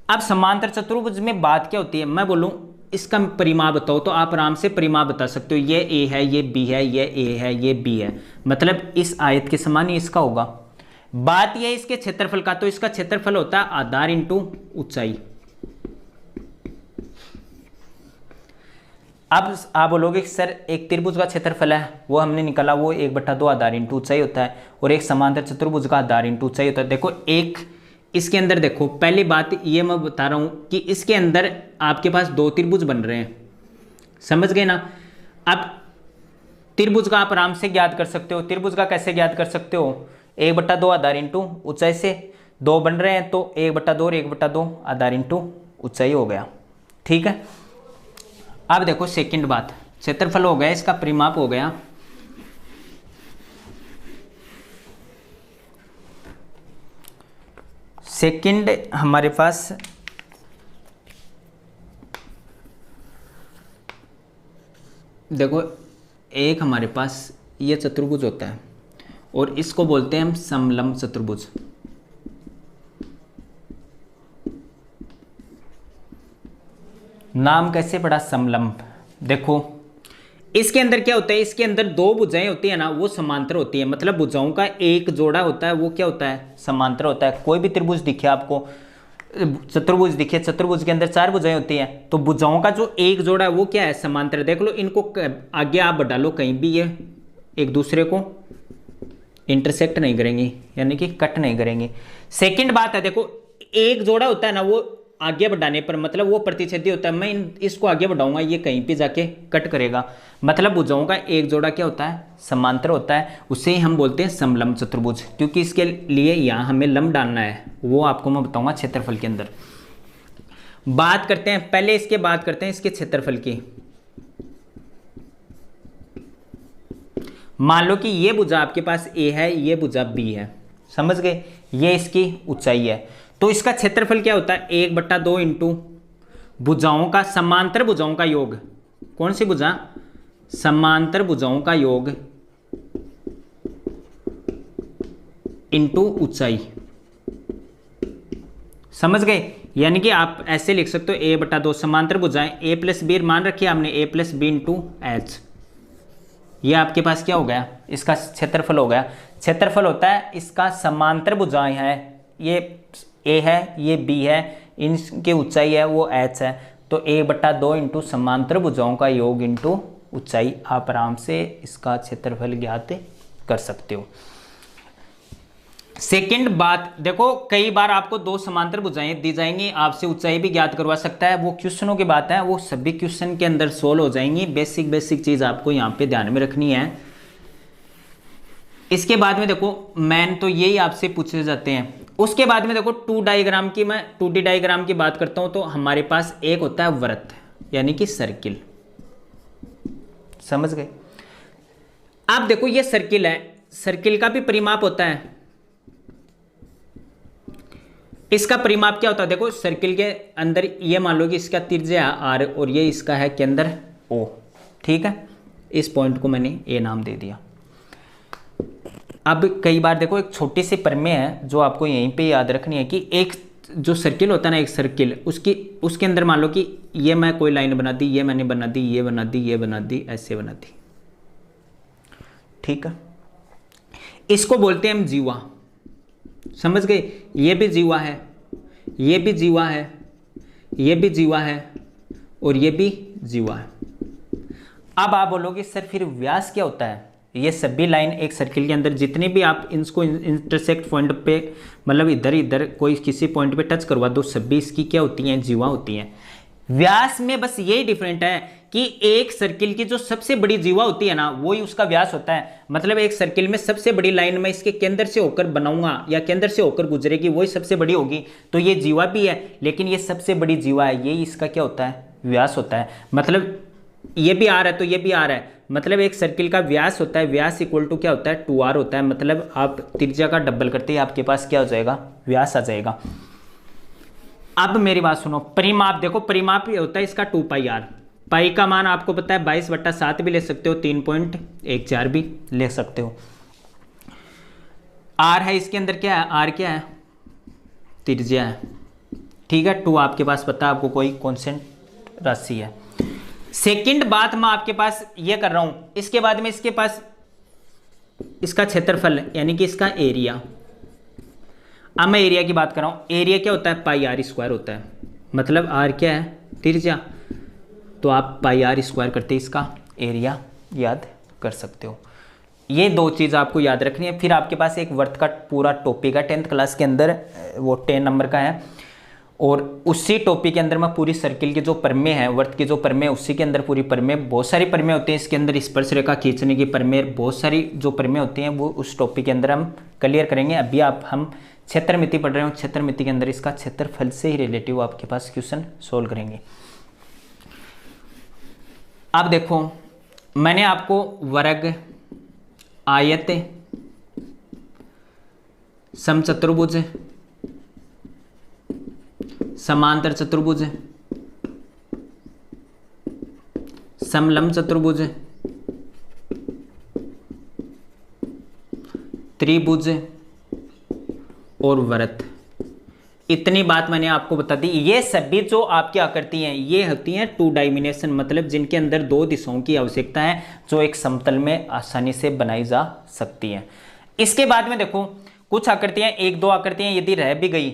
अब समांतर चतुर्भुज में बात क्या होती है, मैं बोलूं इसका परिमाप बताओ तो आप आराम से परिमाप बता सकते हो, ये ए है, ये बी है, ये ए है, ये बी है, मतलब इस आयत के समान ही इसका होगा। बात यह है इसके क्षेत्रफल का, तो इसका क्षेत्रफल होता है आधार इंटू ऊंचाई। अब आप बोलोगे सर एक त्रिभुज का क्षेत्रफल है वो हमने निकाला, वो 1/2 आधार इंटू ऊंचाई होता है, और एक समांतर चतुर्भुज का आधार इंटू ऊंचाई होता है। देखो एक इसके अंदर देखो, पहली बात ये मैं बता रहा हूं कि इसके अंदर आपके पास दो त्रिभुज बन रहे हैं, समझ गए ना। अब त्रिभुज का आप आराम से ज्ञात कर सकते हो। त्रिभुज का कैसे ज्ञात कर सकते हो, 1/2 आधार इंटू ऊंचाई से दो बन रहे हैं, तो 1/2 और 1/2 आधार इंटू ऊंचाई हो गया। ठीक है, अब देखो सेकंड बात, क्षेत्रफल हो गया, इसका परिमाप हो गया। सेकंड हमारे पास देखो एक हमारे पास ये चतुर्भुज होता है और इसको बोलते हैं हम समलंब चतुर्भुज। नाम कैसे पड़ा, समलंब। देखो इसके अंदर क्या होता है, इसके अंदर दो भुजाएं होती है ना, वो समांतर होती है, मतलब भुजाओं का एक जोड़ा होता है वो क्या होता है, समांतर होता है। कोई भी त्रिभुज दिखे आपको, चतुर्भुज दिखे, चतुर्भुज के अंदर 4 भुजाएं होती हैं, तो भुजाओं का जो एक जोड़ा है वो क्या है, समांतर। देख लो इनको आगे आप बढ़ा लो, कहीं भी ये एक दूसरे को इंटरसेक्ट नहीं करेंगी, यानी कि कट नहीं करेंगी। सेकंड बात है, देखो एक जोड़ा होता है ना, वो आगे बढ़ाने पर मतलब वो प्रतिच्छेदी होता है। मैं इसको आगे बढ़ाऊंगा, ये कहीं पे जाके कट करेगा, मतलब भुजाओं का एक जोड़ा क्या होता है, समांतर होता है। उसे ही हम बोलते हैं समलंब चतुर्भुज, क्योंकि इसके लिए यहाँ हमें लंब डालना है, वो आपको मैं बताऊंगा क्षेत्रफल के अंदर। बात करते हैं पहले इसके, बात करते हैं इसके क्षेत्रफल की। मान लो कि ये भुजा आपके पास ए है, ये भुजा बी है, समझ गए, ये इसकी ऊंचाई है, तो इसका क्षेत्रफल क्या होता है, 1/2 इंटू भुजाओं का, समांतर भुजाओं का योग। कौन सी भुजा, समांतर भुजाओं का योग इंटू ऊंचाई, समझ गए। यानी कि आप ऐसे लिख सकते हो 1/2 समांतर भुजाएं, ए प्लस बी मान रखिए हमने, ए प्लस बी इंटू एच। ये आपके पास क्या हो गया, इसका क्षेत्रफल हो गया। क्षेत्रफल होता है इसका समांतर भुजाएं हैं, ये ए है, ये बी है, इनकी ऊंचाई है वो एच है, तो 1/2 इंटू समांतर भुजाओं का योग इंटू ऊंचाई। आप आराम से इसका क्षेत्रफल ज्ञात कर सकते हो। सेकंड बात देखो, कई बार आपको दो समांतर भुजाएं दी जाएंगी, आपसे ऊंचाई भी ज्ञात करवा सकता है, वो क्वेश्चनों की बात है, वो सभी क्वेश्चन के अंदर सोल्व हो जाएंगी। बेसिक चीज आपको यहाँ पे ध्यान में रखनी है। इसके बाद में देखो मैन तो यही आपसे पूछे जाते हैं। उसके बाद में देखो 2D डायग्राम की, मैं 2D डायग्राम की बात करता हूं, तो हमारे पास एक होता है वृत्त, यानी कि सर्किल, समझ गए। आप देखो ये सर्किल है, सर्किल का भी परिमाप होता है, इसका परिमाप क्या होता है, देखो सर्किल के अंदर ये मान लो कि इसका त्रिज्या आर और ये इसका है केंद्र ओ, ठीक है, इस पॉइंट को मैंने ए नाम दे दिया। अब कई बार देखो एक छोटी सी प्रमेय है जो आपको यहीं पे याद रखनी है कि एक जो सर्किल होता है ना, एक सर्किल उसके अंदर मान लो कि ये मैं कोई लाइन बना दी, ये मैंने बना दी, ये बना दी, ये बना दी, ऐसे बना दी, ठीक है। इसको बोलते हैं हम जीवा, समझ गए। ये भी जीवा है, ये भी जीवा है, ये भी जीवा है और ये भी जीवा है। अब आप बोलोगे सर फिर व्यास क्या होता है। ये सभी लाइन एक सर्किल के अंदर जितने भी आप इनको इंटरसेक्ट पॉइंट पे मतलब इधर इधर कोई किसी पॉइंट पे टच करवा दो, सभी इसकी क्या होती हैं, जीवा होती हैं। व्यास में बस यही डिफरेंट है कि एक सर्किल की जो सबसे बड़ी जीवा होती है ना, वही उसका व्यास होता है। मतलब एक सर्किल में सबसे बड़ी लाइन मैं इसके केंद्र से होकर बनाऊंगा या केंद्र से होकर गुजरेगी, वही सबसे बड़ी होगी, तो ये जीवा भी है, लेकिन ये सबसे बड़ी जीवा है, ये इसका क्या होता है, व्यास होता है। मतलब ये भी आर है तो ये भी आर है, मतलब एक सर्किल का व्यास होता है, व्यास इक्वल टू क्या होता है, 2r होता है। मतलब आप त्रिज्या का डबल करते ही आपके पास क्या हो जाएगा, व्यास आ जाएगा। अब मेरी बात सुनो, परिमाप देखो, परिमाप ये होता है इसका 2πr, पाई का मान आपको पता है 22/7 भी ले सकते हो, 3.14 भी ले सकते हो। आर है इसके अंदर क्या है, आर क्या है, त्रिज्या है, ठीक है। 2 आपके पास पता है, आपको कोई कॉन्स्टेंट राशि है। सेकंड बात मैं आपके पास ये कर रहा हूं, इसके बाद में इसके पास इसका क्षेत्रफल यानी कि इसका एरिया। अब मैं एरिया की बात कर रहा हूं, एरिया क्या होता है, πr² होता है। मतलब r क्या है, त्रिज्या, तो आप πr² करते इसका एरिया याद कर सकते हो। ये दो चीज़ आपको याद रखनी है। फिर आपके पास एक वर्त का पूरा टॉपिक है 10th क्लास के अंदर, वो 10 नंबर का है, और उसी टॉपिक के अंदर मैं पूरी सर्किल की जो प्रमेय है, वर्त की जो प्रमेय, उसी के अंदर पूरी प्रमेय, बहुत सारी प्रमेय होती हैं इसके अंदर, स्पर्श रेखा खींचने की प्रमेय, बहुत सारी जो प्रमेय होती हैं वो उस टॉपिक के अंदर हम क्लियर करेंगे। अभी हम क्षेत्रमिति पढ़ रहे हो, क्षेत्रमिति के अंदर इसका क्षेत्रफल से ही रिलेटिव आपके पास क्वेश्चन सोल्व करेंगे। अब देखो मैंने आपको वर्ग, आयत, समचतुर्भुज, समांतर चतुर्भुज, समलंब चतुर्भुज, त्रिभुज और वृत्त, इतनी बात मैंने आपको बता दी। ये सभी जो आपकी आकृति हैं ये होती हैं 2 डायमेंशन, मतलब जिनके अंदर 2 दिशाओं की आवश्यकता है, जो एक समतल में आसानी से बनाई जा सकती हैं। इसके बाद में देखो कुछ आकृतियां, 1-2 आकृतियां यदि रह भी गई,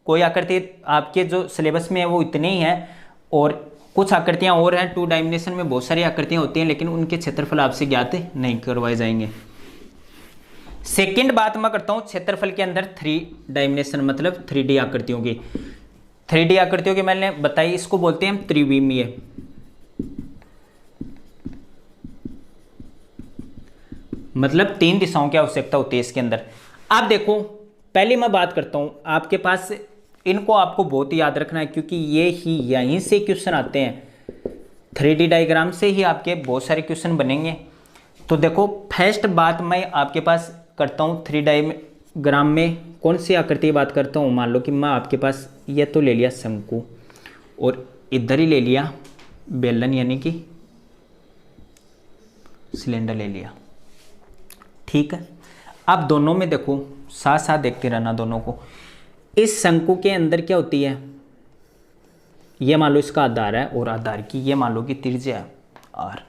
कोई आकृति आपके जो सिलेबस में है वो इतनी ही है, और कुछ आकृतियां और हैं 2 डायमेंशन में, बहुत सारी आकृतियां होती हैं, लेकिन उनके क्षेत्रफल आपसे ज्ञात नहीं करवाए जाएंगे। सेकंड बात मैं करता हूं क्षेत्रफल के अंदर 3 डायमेंशन, मतलब 3D आकृतियों की। 3D आकृतियों की मैंने बताई, इसको बोलते हैं हम त्रिविमीय। मतलब 3 दिशाओं की आवश्यकता होती है इसके अंदर। अब देखो पहले मैं बात करता हूं, आपके पास इनको आपको बहुत याद रखना है, क्योंकि ये ही यहीं से क्वेश्चन आते हैं, 3D डायग्राम से ही आपके बहुत सारे क्वेश्चन बनेंगे। तो देखो फर्स्ट बात मैं आपके पास करता हूँ, 3 डायग्राम में कौन सी आकृति की बात करता हूँ। मान लो कि मैं आपके पास ये तो ले लिया शंकु, और इधर ही ले लिया बेलन यानी कि सिलेंडर ले लिया, ठीक है। अब दोनों में देखो, साथ साथ देखते रहना दोनों को। इस शंकु के अंदर क्या होती है, ये मान लो इसका आधार है, और आधार की ये मान लो कि त्रिज्या है r।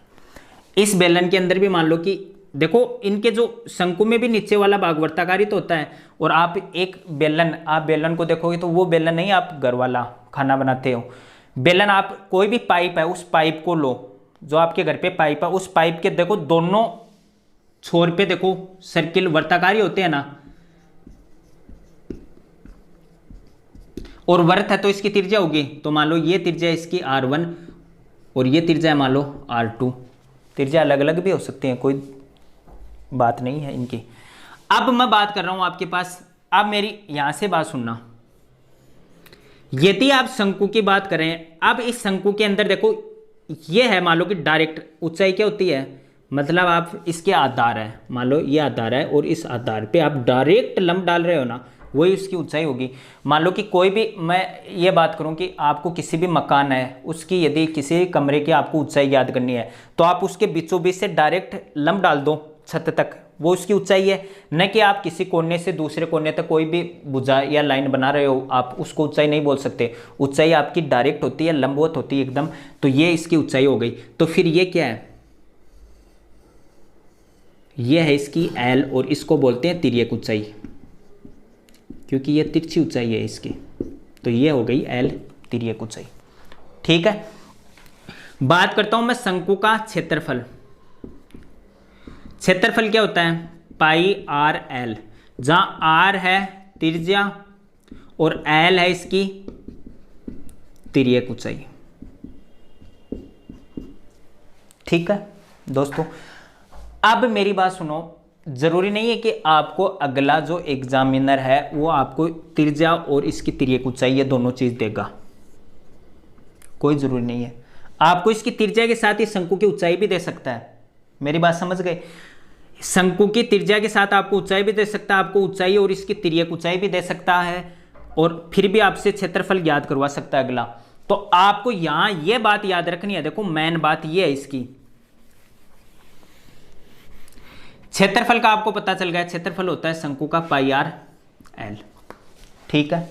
इस बेलन के अंदर भी मान लो कि देखो, इनके जो शंकु में भी नीचे वाला भाग वर्ताकारी तो होता है, और आप एक बेलन, आप बेलन को देखोगे तो वो बेलन नहीं आप घर वाला खाना बनाते हो, बेलन आप कोई भी पाइप है उस पाइप को लो, जो आपके घर पे पाइप है, उस पाइप के देखो दोनों छोर पे देखो सर्किल वर्ताकारी होते हैं ना, और वर्त है तो इसकी त्रिज्या होगी, तो मान लो ये त्रिज्या इसकी r1 और ये त्रिज्या मान लो r2। त्रिज्या अलग अलग भी हो सकती है, कोई बात नहीं है इनकी। अब मैं बात कर रहा हूं आपके पास, अब मेरी यहां से बात सुनना। यदि आप शंकु की बात करें, अब इस शंकु के अंदर देखो ये है, मान लो कि डायरेक्ट ऊंचाई क्या होती है, मतलब आप इसके आधार है, मान लो ये आधार है और इस आधार पे आप डायरेक्ट लंब डाल रहे हो ना, वही उसकी ऊंचाई होगी। मान लो कि कोई भी, मैं ये बात करूं कि आपको किसी भी मकान है उसकी, यदि किसी कमरे की आपको ऊंचाई याद करनी है तो आप उसके बीचों बीच से डायरेक्ट लंब डाल दो छत तक, वो उसकी ऊंचाई है। न कि आप किसी कोने से दूसरे कोने तक कोई भी भुजा या लाइन बना रहे हो, आप उसको ऊंचाई नहीं बोल सकते। ऊंचाई आपकी डायरेक्ट होती है, लंबवत होती है एकदम। तो ये इसकी ऊंचाई हो गई। तो फिर ये क्या है, ये है इसकी एल, और इसको बोलते हैं तिर्यक ऊंचाई, क्योंकि ये तिरछी ऊंचाई है इसकी। तो ये हो गई एल, तिर्यक ऊंचाई। ठीक है, बात करता हूं मैं शंकु का क्षेत्रफल। क्षेत्रफल क्या होता है, पाई आर एल, जहां आर है त्रिज्या और एल है इसकी तिर्यक ऊंचाई। ठीक है दोस्तों, अब मेरी बात सुनो, जरूरी नहीं है कि आपको अगला जो एग्जामिनर है वो आपको त्रिज्या और इसकी तिर्यक ऊंचाई ये दोनों चीज देगा, कोई जरूरी नहीं है। आपको इसकी त्रिज्या के साथ ही शंकु की ऊंचाई भी दे सकता है। मेरी बात समझ गए, शंकु की त्रिज्या के साथ आपको ऊंचाई भी दे सकता है, आपको ऊंचाई और इसकी तिर्यक ऊंचाई भी दे सकता है, और फिर भी आपसे क्षेत्रफल याद करवा सकता है अगला। तो आपको यहां यह बात याद रखनी है, देखो मेन बात यह है इसकी, क्षेत्रफल का आपको पता चल गया, क्षेत्रफल होता है शंकु का पाई आर एल। ठीक है,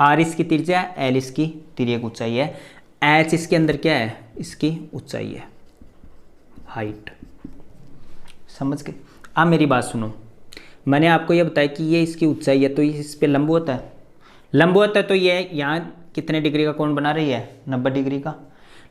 आर इसकी त्रिज्या है, एल इसकी तिर्यक ऊंचाई है, एच इसके अंदर क्या है, इसकी ऊंचाई है, हाइट। समझ गए। अब मेरी बात सुनो, मैंने आपको यह बताया कि ये इसकी ऊंचाई है, तो इस पे लंबवत है, लंबवत है, तो ये यहाँ कितने डिग्री का कोण बना रही है, 90 डिग्री का।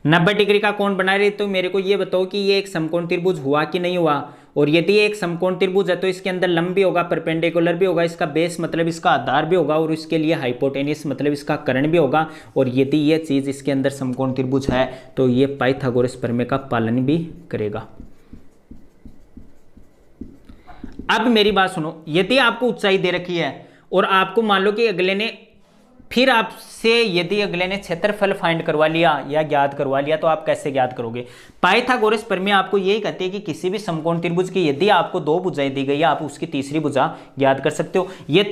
90 डिग्री का कोण बना रही है, तो मेरे को ये बताओ कि ये एक समकोण त्रिभुज हुआ कि नहीं हुआ। और यदि एक समकोण त्रिभुज है तो इसके अंदर लंब भी होगा, परपेंडिकुलर भी होगा, इसका बेस मतलब इसका आधार भी होगा, और इसके लिए हाइपोटेनियस मतलब इसका कर्ण भी होगा। और यदि ये चीज इसके अंदर समकोण त्रिभुज है तो ये पाइथागोरस प्रमेय का पालन भी करेगा। अब मेरी बात सुनो, यदि आपको ऊंचाई दे रखी है और आपको मान लो कि अगले ने, फिर आपसे यदि अगले ने क्षेत्रफल फाइंड करवा लिया या ज्ञात करवा लिया, तो आप कैसे ज्ञात करोगे। पाइथागोरस प्रमेय आपको यही कहती है कि किसी भी समकोण त्रिभुज की यदि आपको दो भुजाएं दी गई है, आप उसकी तीसरी भुजा ज्ञात कर सकते हो। ये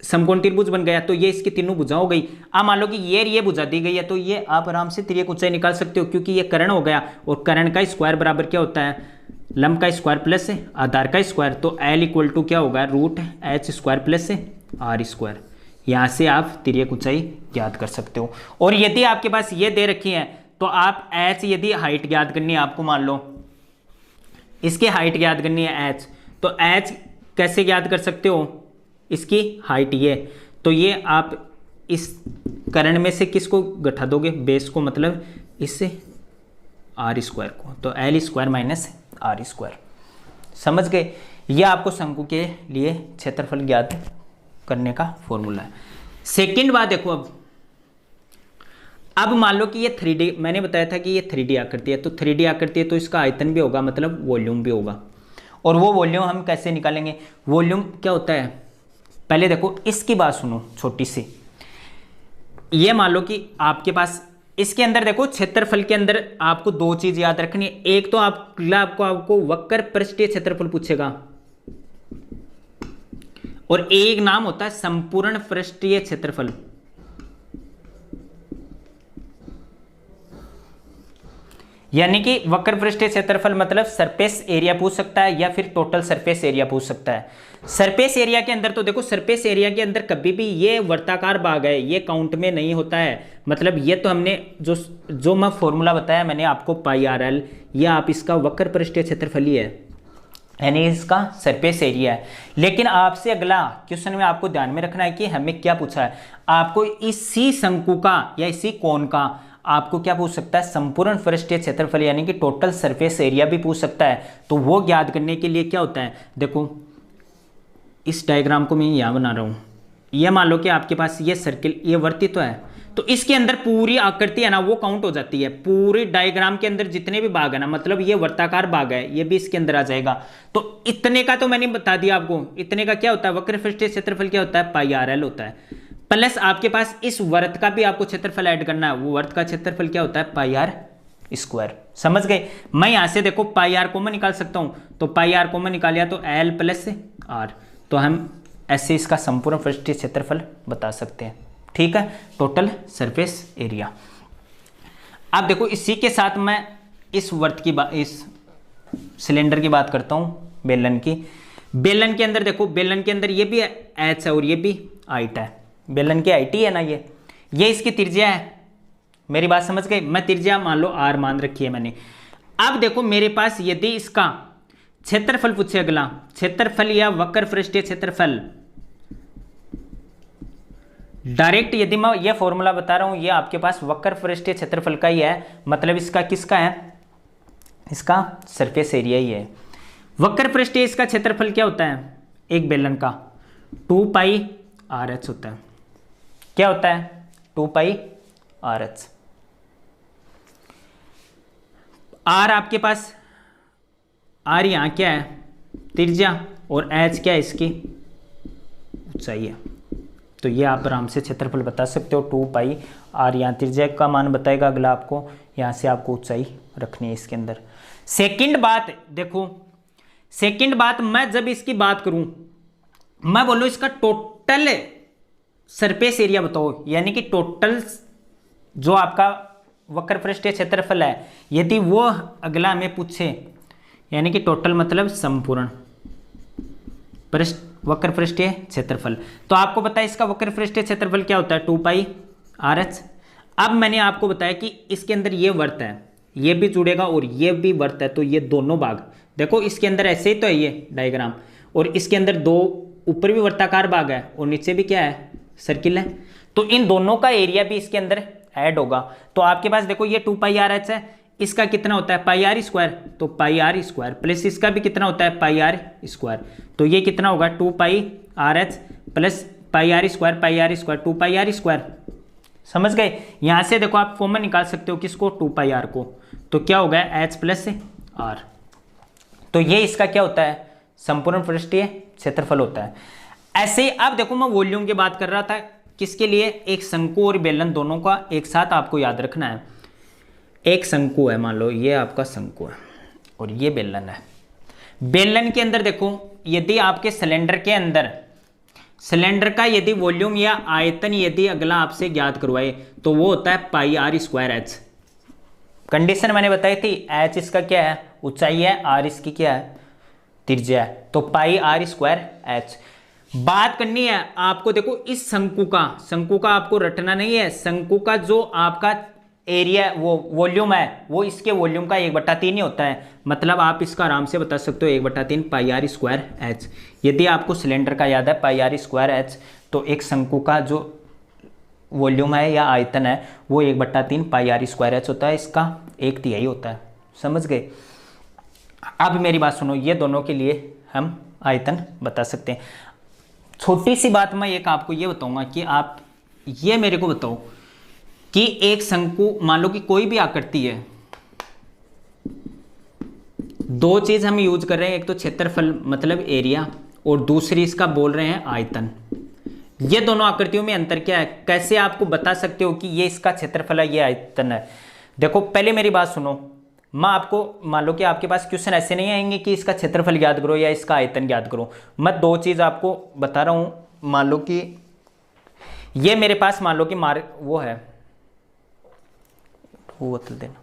समकोण त्रिभुज बन गया, तो ये इसकी तीनों भुजा हो गई। अब मान लो कि ये भुजा दी गई है, तो ये आप आराम से तिर्यक ऊंचाई निकाल सकते हो, क्योंकि ये कर्ण हो गया, और कर्ण का स्क्वायर बराबर क्या होता है, लंब का स्क्वायर प्लस आधार का स्क्वायर। तो एल इक्वल टू क्या होगा, root h square plus r square. यहां से आप तिर्यक ऊंचाई ज्ञात कर सकते हो। और यदि आपके पास ये दे रखी है तो आप एच, यदि हाइट ज्ञात करनी है आपको, मान लो इसकी हाइट ज्ञात करनी है एच, तो एच कैसे ज्ञात कर सकते हो, इसकी हाइट ये, तो ये आप इस कर्ण में से किसको घटा दोगे, बेस को, मतलब इससे आर स्क्वायर को, तो l square minus r square. समझ गए। यह आपको शंकु के लिए क्षेत्रफल ज्ञात करने का फॉर्मूला है। सेकंड बात देखो, अब मान लो कि ये 3D, मैंने बताया था कि ये 3D आकृति है, तो 3D आकृति है तो इसका आयतन भी होगा, मतलब वॉल्यूम भी होगा। और वो वॉल्यूम हम कैसे निकालेंगे, वॉल्यूम क्या होता है, पहले देखो इसकी बात सुनो छोटी सी। ये मान लो कि आपके पास इसके अंदर देखो, क्षेत्रफल के अंदर आपको दो चीज याद रखनी है। एक तो आपको वक्र पृष्ठीय क्षेत्रफल पूछेगा, और एक नाम होता है संपूर्ण पृष्ठीय क्षेत्रफल। यानी कि वक्र पृष्ठीय क्षेत्रफल मतलब सरफेस एरिया पूछ सकता है, या फिर टोटल सरफेस एरिया पूछ सकता है। सरफेस एरिया के अंदर तो देखो, सरफेस एरिया के अंदर कभी भी ये वर्ताकार भाग है, ये काउंट में नहीं होता है। मतलब ये तो हमने जो मैं फॉर्मूला बताया मैंने आपको, पाई आर एल, ये आप इसका वक्र पृष्ठीय क्षेत्रफल ही है, यानी इसका सरफेस एरिया है। लेकिन आपसे अगला क्वेश्चन में आपको ध्यान में रखना है कि हमें क्या पूछा है, आपको इसी शंकु का या इसी कोण का आपको क्या पूछ सकता है, संपूर्ण पृष्ठीय क्षेत्रफल यानी कि टोटल सरफेस एरिया भी पूछ सकता है। तो वो ज्ञात करने के लिए क्या होता है, देखो इस डायग्राम को मैं यहाँ बना रहा हूँ, ये मान लो कि आपके पास ये सर्किल, ये वर्तित्व है, तो इसके अंदर पूरी आकृति है ना वो काउंट हो जाती है। पूरी डायग्राम के अंदर जितने भी भाग है ना, मतलब ये वर्ताकार भाग है, ये भी इसके अंदर आ जाएगा। तो इतने का तो मैंने बता दिया आपको, इतने का क्या होता है, वक्र पृष्ठीय क्षेत्रफल क्या होता है, पाई आर एल होता है। प्लस आपके पास इस वर्त का भी आपको क्षेत्रफल ऐड करना है, वो वर्त का क्षेत्रफल क्या होता है, पाई आर स्क्वायर। समझ गए। मैं यहां से देखो पाई आर कॉमन निकाल सकता हूं, तो पाई आर कॉमन निकाल लिया तो एल प्लस आर, तो हम ऐसे इसका संपूर्ण पृष्ठीय क्षेत्रफल बता सकते हैं। ठीक है, टोटल सरफेस एरिया। अब देखो इसी के साथ मैं इस वर्त की बात, इस सिलेंडर की बात करता हूं, बेलन की। बेलन के अंदर देखो, बेलन के अंदर ये भी एच है और ये भी हाइट है, बेलन की हाइट ही है ना, ये इसकी त्रिज्या है। मेरी बात समझ गए। मैं त्रिज्या मान लो आर मान रखी है मैंने। अब देखो मेरे पास यदि इसका क्षेत्रफल पूछे, अगला क्षेत्रफल या वक्र पृष्ठीय क्षेत्रफल, डायरेक्ट यदि मैं ये फॉर्मूला बता रहा हूं, ये आपके पास वक्र पृष्ठीय क्षेत्रफल का ही है, मतलब इसका किसका है, इसका सरफेस एरिया ही है। वक्र पृष्ठीय इसका क्षेत्रफल क्या होता है, एक बेलन का 2 पाई आर एच होता है। क्या होता है, 2 पाई आर एच। आर आपके पास, आर यहां क्या है, त्रिज्या, और एच क्या है, इसकी ऊंचाई है। तो ये आप आराम से क्षेत्रफल बता सकते हो, 2 पाई आर, यहाँ त्रिज्या का मान बताएगा अगला आपको, यहाँ से आपको ऊंचाई रखनी है इसके अंदर। सेकंड बात देखो, सेकंड बात, मैं जब इसकी बात करूं, मैं बोलूं इसका टोटल सरफेस एरिया बताओ, यानी कि टोटल जो आपका वक्र पृष्ठीय क्षेत्रफल है, यदि वो अगला हमें पूछे, यानी कि टोटल मतलब संपूर्ण वक्र पृष्ठीय क्षेत्रफल, तो आपको पता है इसका वक्र पृष्ठीय क्षेत्रफल क्या होता है, 2 पाई आर एच। अब मैंने आपको बताया कि इसके अंदर ये वर्त है, ये भी जुड़ेगा और ये भी वर्त है, तो ये दोनों भाग देखो, इसके अंदर ऐसे ही तो है ये डायग्राम, और इसके अंदर दो ऊपर भी वर्ताकार भाग है और नीचे भी क्या है, सर्किल है, तो इन दोनों का एरिया भी इसके अंदर ऐड होगा। तो आपके पास देखो ये 2 पाई आर एच है, इसका कितना होता है, पाई आर स्क्वायर, तो पाई आर स्क्वायर प्लस इसका भी कितना होता है, पाई आर स्क्वायर, तो ये कितना होगा, 2 pi R H plus pi R square, 2 pi R square. समझ गए। यहां से देखो आप कॉमन निकाल सकते हो किसको, 2 पाई आर को, तो क्या होगा, एच प्लस आर। तो ये इसका क्या होता है, संपूर्ण पृष्ठीय क्षेत्रफल होता है। ऐसे ही अब देखो मैं वॉल्यूम की बात कर रहा था, किसके लिए, एक शंकु और बेलन दोनों का एक साथ आपको याद रखना है। एक शंकु है, मान लो ये आपका शंकु है और ये बेलन है। बेलन के अंदर देखो, यदि आपके सिलेंडर के अंदर, सिलेंडर का यदि वॉल्यूम या आयतन यदि अगला आपसे ज्ञात करवाए, तो वो होता है पाई आर स्क्वायर एच। कंडीशन मैंने बताई थी, एच इसका क्या है, ऊंचाई है, आर इसकी क्या है, त्रिज्या है, तो पाई आर स्क्वायर एच। बात करनी है आपको, देखो इस शंकु का आपको रटना नहीं है, शंकु का जो आपका एरिया, वो वॉल्यूम है, वो इसके वॉल्यूम का 1/3 ही होता है, मतलब आप इसका आराम से बता सकते हो 1/3 पाई आर स्क्वायर एच। यदि आपको सिलेंडर का याद है पाई आर स्क्वायर एच, तो एक शंकु का जो वॉल्यूम है या आयतन है वो 1/3 पाई आर स्क्वायर एच होता है, इसका 1/3 होता है। समझ गए। अब मेरी बात सुनो, ये दोनों के लिए हम आयतन बता सकते हैं। छोटी सी बात मैं एक आपको ये बताऊंगा कि आप ये मेरे को बताओ कि एक शंकु, मान लो कि कोई भी आकृति है, दो चीज हम यूज कर रहे हैं, एक तो क्षेत्रफल मतलब एरिया, और दूसरी इसका बोल रहे हैं आयतन। ये दोनों आकृतियों में अंतर क्या है, कैसे आपको बता सकते हो कि ये इसका क्षेत्रफल है, ये आयतन है। देखो पहले मेरी बात सुनो, मैं आपको, मान लो कि आपके पास क्वेश्चन ऐसे नहीं आएंगे कि इसका क्षेत्रफल याद करो या इसका आयतन याद करो। मैं दो चीज आपको बता रहा हूं। मान लो कि ये मेरे पास, मान लो कि वो है, वो बता देना,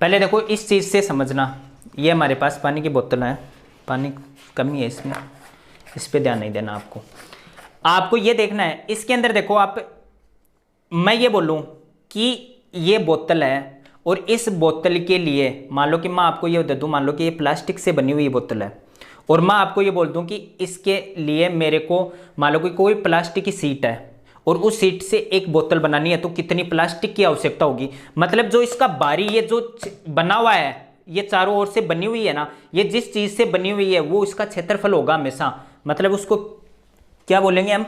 पहले देखो इस चीज से समझना। ये हमारे पास पानी की बोतल है, पानी कमी है इसमें, इस पे ध्यान नहीं देना आपको। आपको ये देखना है, इसके अंदर देखो आप, मैं ये बोलूं कि ये बोतल है और इस बोतल के लिए, मान लो कि मैं आपको ये दे दूं, मान लो कि ये प्लास्टिक से बनी हुई बोतल है, और मैं आपको ये बोल दूं कि इसके लिए मेरे को, मान लो कि कोई प्लास्टिक की सीट है और उस सीट से एक बोतल बनानी है, तो कितनी प्लास्टिक की आवश्यकता होगी। मतलब जो इसका बारी, ये जो बना हुआ है, ये चारों ओर से बनी हुई है ना, ये जिस चीज से बनी हुई है वो इसका क्षेत्रफल होगा हमेशा। मतलब उसको क्या बोलेंगे हम,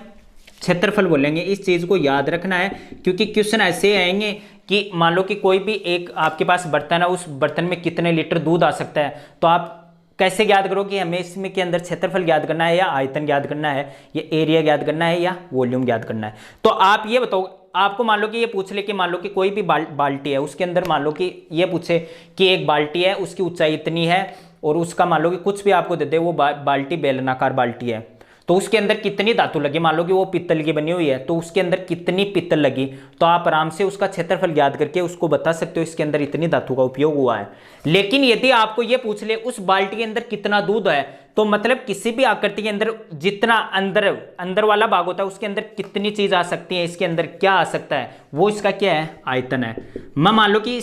क्षेत्रफल बोलेंगे। इस चीज को याद रखना है, क्योंकि क्वेश्चन ऐसे आएंगे कि मान लो कि कोई भी एक आपके पास बर्तन है, उस बर्तन में कितने लीटर दूध आ सकता है, तो आप कैसे ज्ञात करो कि हमें इसमें के अंदर क्षेत्रफल ज्ञात करना है या आयतन ज्ञात करना है या एरिया ज्ञात करना है या वॉल्यूम ज्ञात करना है। तो आप ये बताओ, आपको मान लो कि ये पूछ ले कि मान लो कि कोई भी बाल्टी है, उसके अंदर मान लो कि ये पूछे कि एक बाल्टी है, उसकी ऊंचाई इतनी है और उसका मान लो कि कुछ भी आपको दे दे, वो बाल्टी बेलनाकार बाल्टी है, तो उसके अंदर कितनी धातु लगी, मान लो कि वो पित्तल की बनी हुई है, तो उसके अंदर कितनी पित्तल लगी, तो आप आराम से उसका क्षेत्रफल ज्ञात करके उसको बता सकते हो इसके अंदर इतनी धातु का उपयोग हुआ है। लेकिन यदि आपको ये पूछ ले उस बाल्टी के अंदर कितना दूध है, तो मतलब किसी भी आकृति के अंदर जितना अंदर वाला भाग होता है उसके अंदर कितनी चीज आ सकती है, इसके अंदर क्या आ सकता है, वो इसका क्या है, आयतन है। मैं मान लो कि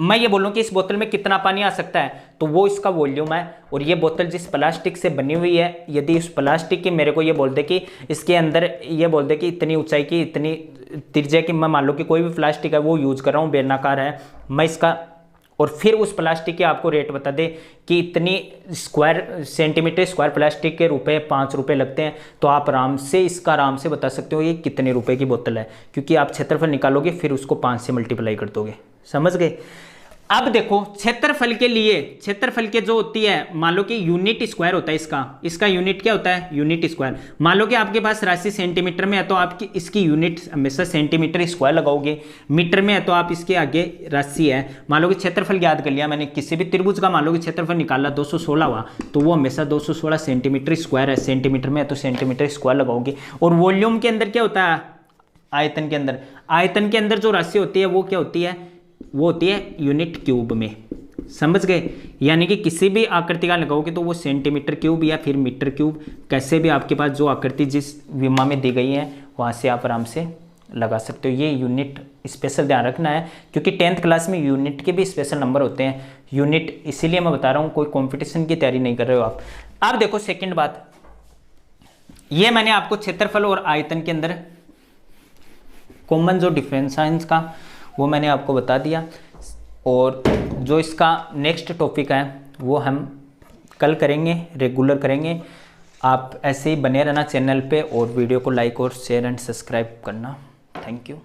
मैं ये बोलूं कि इस बोतल में कितना पानी आ सकता है, तो वो इसका वॉल्यूम है। और ये बोतल जिस प्लास्टिक से बनी हुई है, यदि इस प्लास्टिक की मेरे को ये बोल दे कि इसके अंदर ये बोल दे कि इतनी ऊंचाई की, इतनी त्रिज्या की, मैं मान लो कि कोई भी प्लास्टिक है वो यूज कर रहा हूँ, बेलनाकार है, मैं इसका, और फिर उस प्लास्टिक के आपको रेट बता दे कि इतनी सेंटीमीटर स्क्वायर प्लास्टिक के रुपए 5 रुपए लगते हैं, तो आप आराम से बता सकते हो ये कितने रुपए की बोतल है, क्योंकि आप क्षेत्रफल निकालोगे फिर उसको 5 से मल्टीप्लाई कर दोगे। समझ गए। अब देखो क्षेत्रफल के लिए, क्षेत्रफल के जो होती है, मान लो कि यूनिट स्क्वायर होता है इसका यूनिट क्या होता है, यूनिट स्क्वायर। मान लो कि आपके पास राशि सेंटीमीटर में है तो आपकी इसकी यूनिट हमेशा सेंटीमीटर स्क्वायर लगाओगे, मीटर में है तो आप इसके आगे राशि है। मान लो कि क्षेत्रफल ज्ञात कर लिया मैंने किसी भी त्रिभुज का, मान लो कि क्षेत्रफल निकाला 216 हुआ, तो वो हमेशा 216 सेंटीमीटर स्क्वायर है, सेंटीमीटर में है तो सेंटीमीटर स्क्वायर लगाओगे। और वॉल्यूम के अंदर क्या होता है, आयतन के अंदर जो राशि होती है वो क्या होती है, वो होती है यूनिट क्यूब में। समझ गए। यानी कि किसी भी आकृति का लगाओगे तो वो सेंटीमीटर क्यूब या फिर मीटर क्यूब, कैसे भी आपके पास जो आकृति जिस विमा में दी गई है वहां से आप आराम से लगा सकते हो। ये यूनिट स्पेशल ध्यान रखना है, क्योंकि 10th क्लास में यूनिट के भी स्पेशल नंबर होते हैं। यूनिट इसीलिए मैं बता रहा हूँ, कोई कॉम्पिटिशन की तैयारी नहीं कर रहे हो आप। अब देखो सेकेंड बात, ये मैंने आपको क्षेत्रफल और आयतन के अंदर कॉमन जो डिफरेंस है इसका वो मैंने आपको बता दिया। और जो इसका नेक्स्ट टॉपिक है वो हम कल करेंगे, रेगुलर करेंगे। आप ऐसे ही बने रहना चैनल पे और वीडियो को लाइक और शेयर एंड सब्सक्राइब करना। Thank you.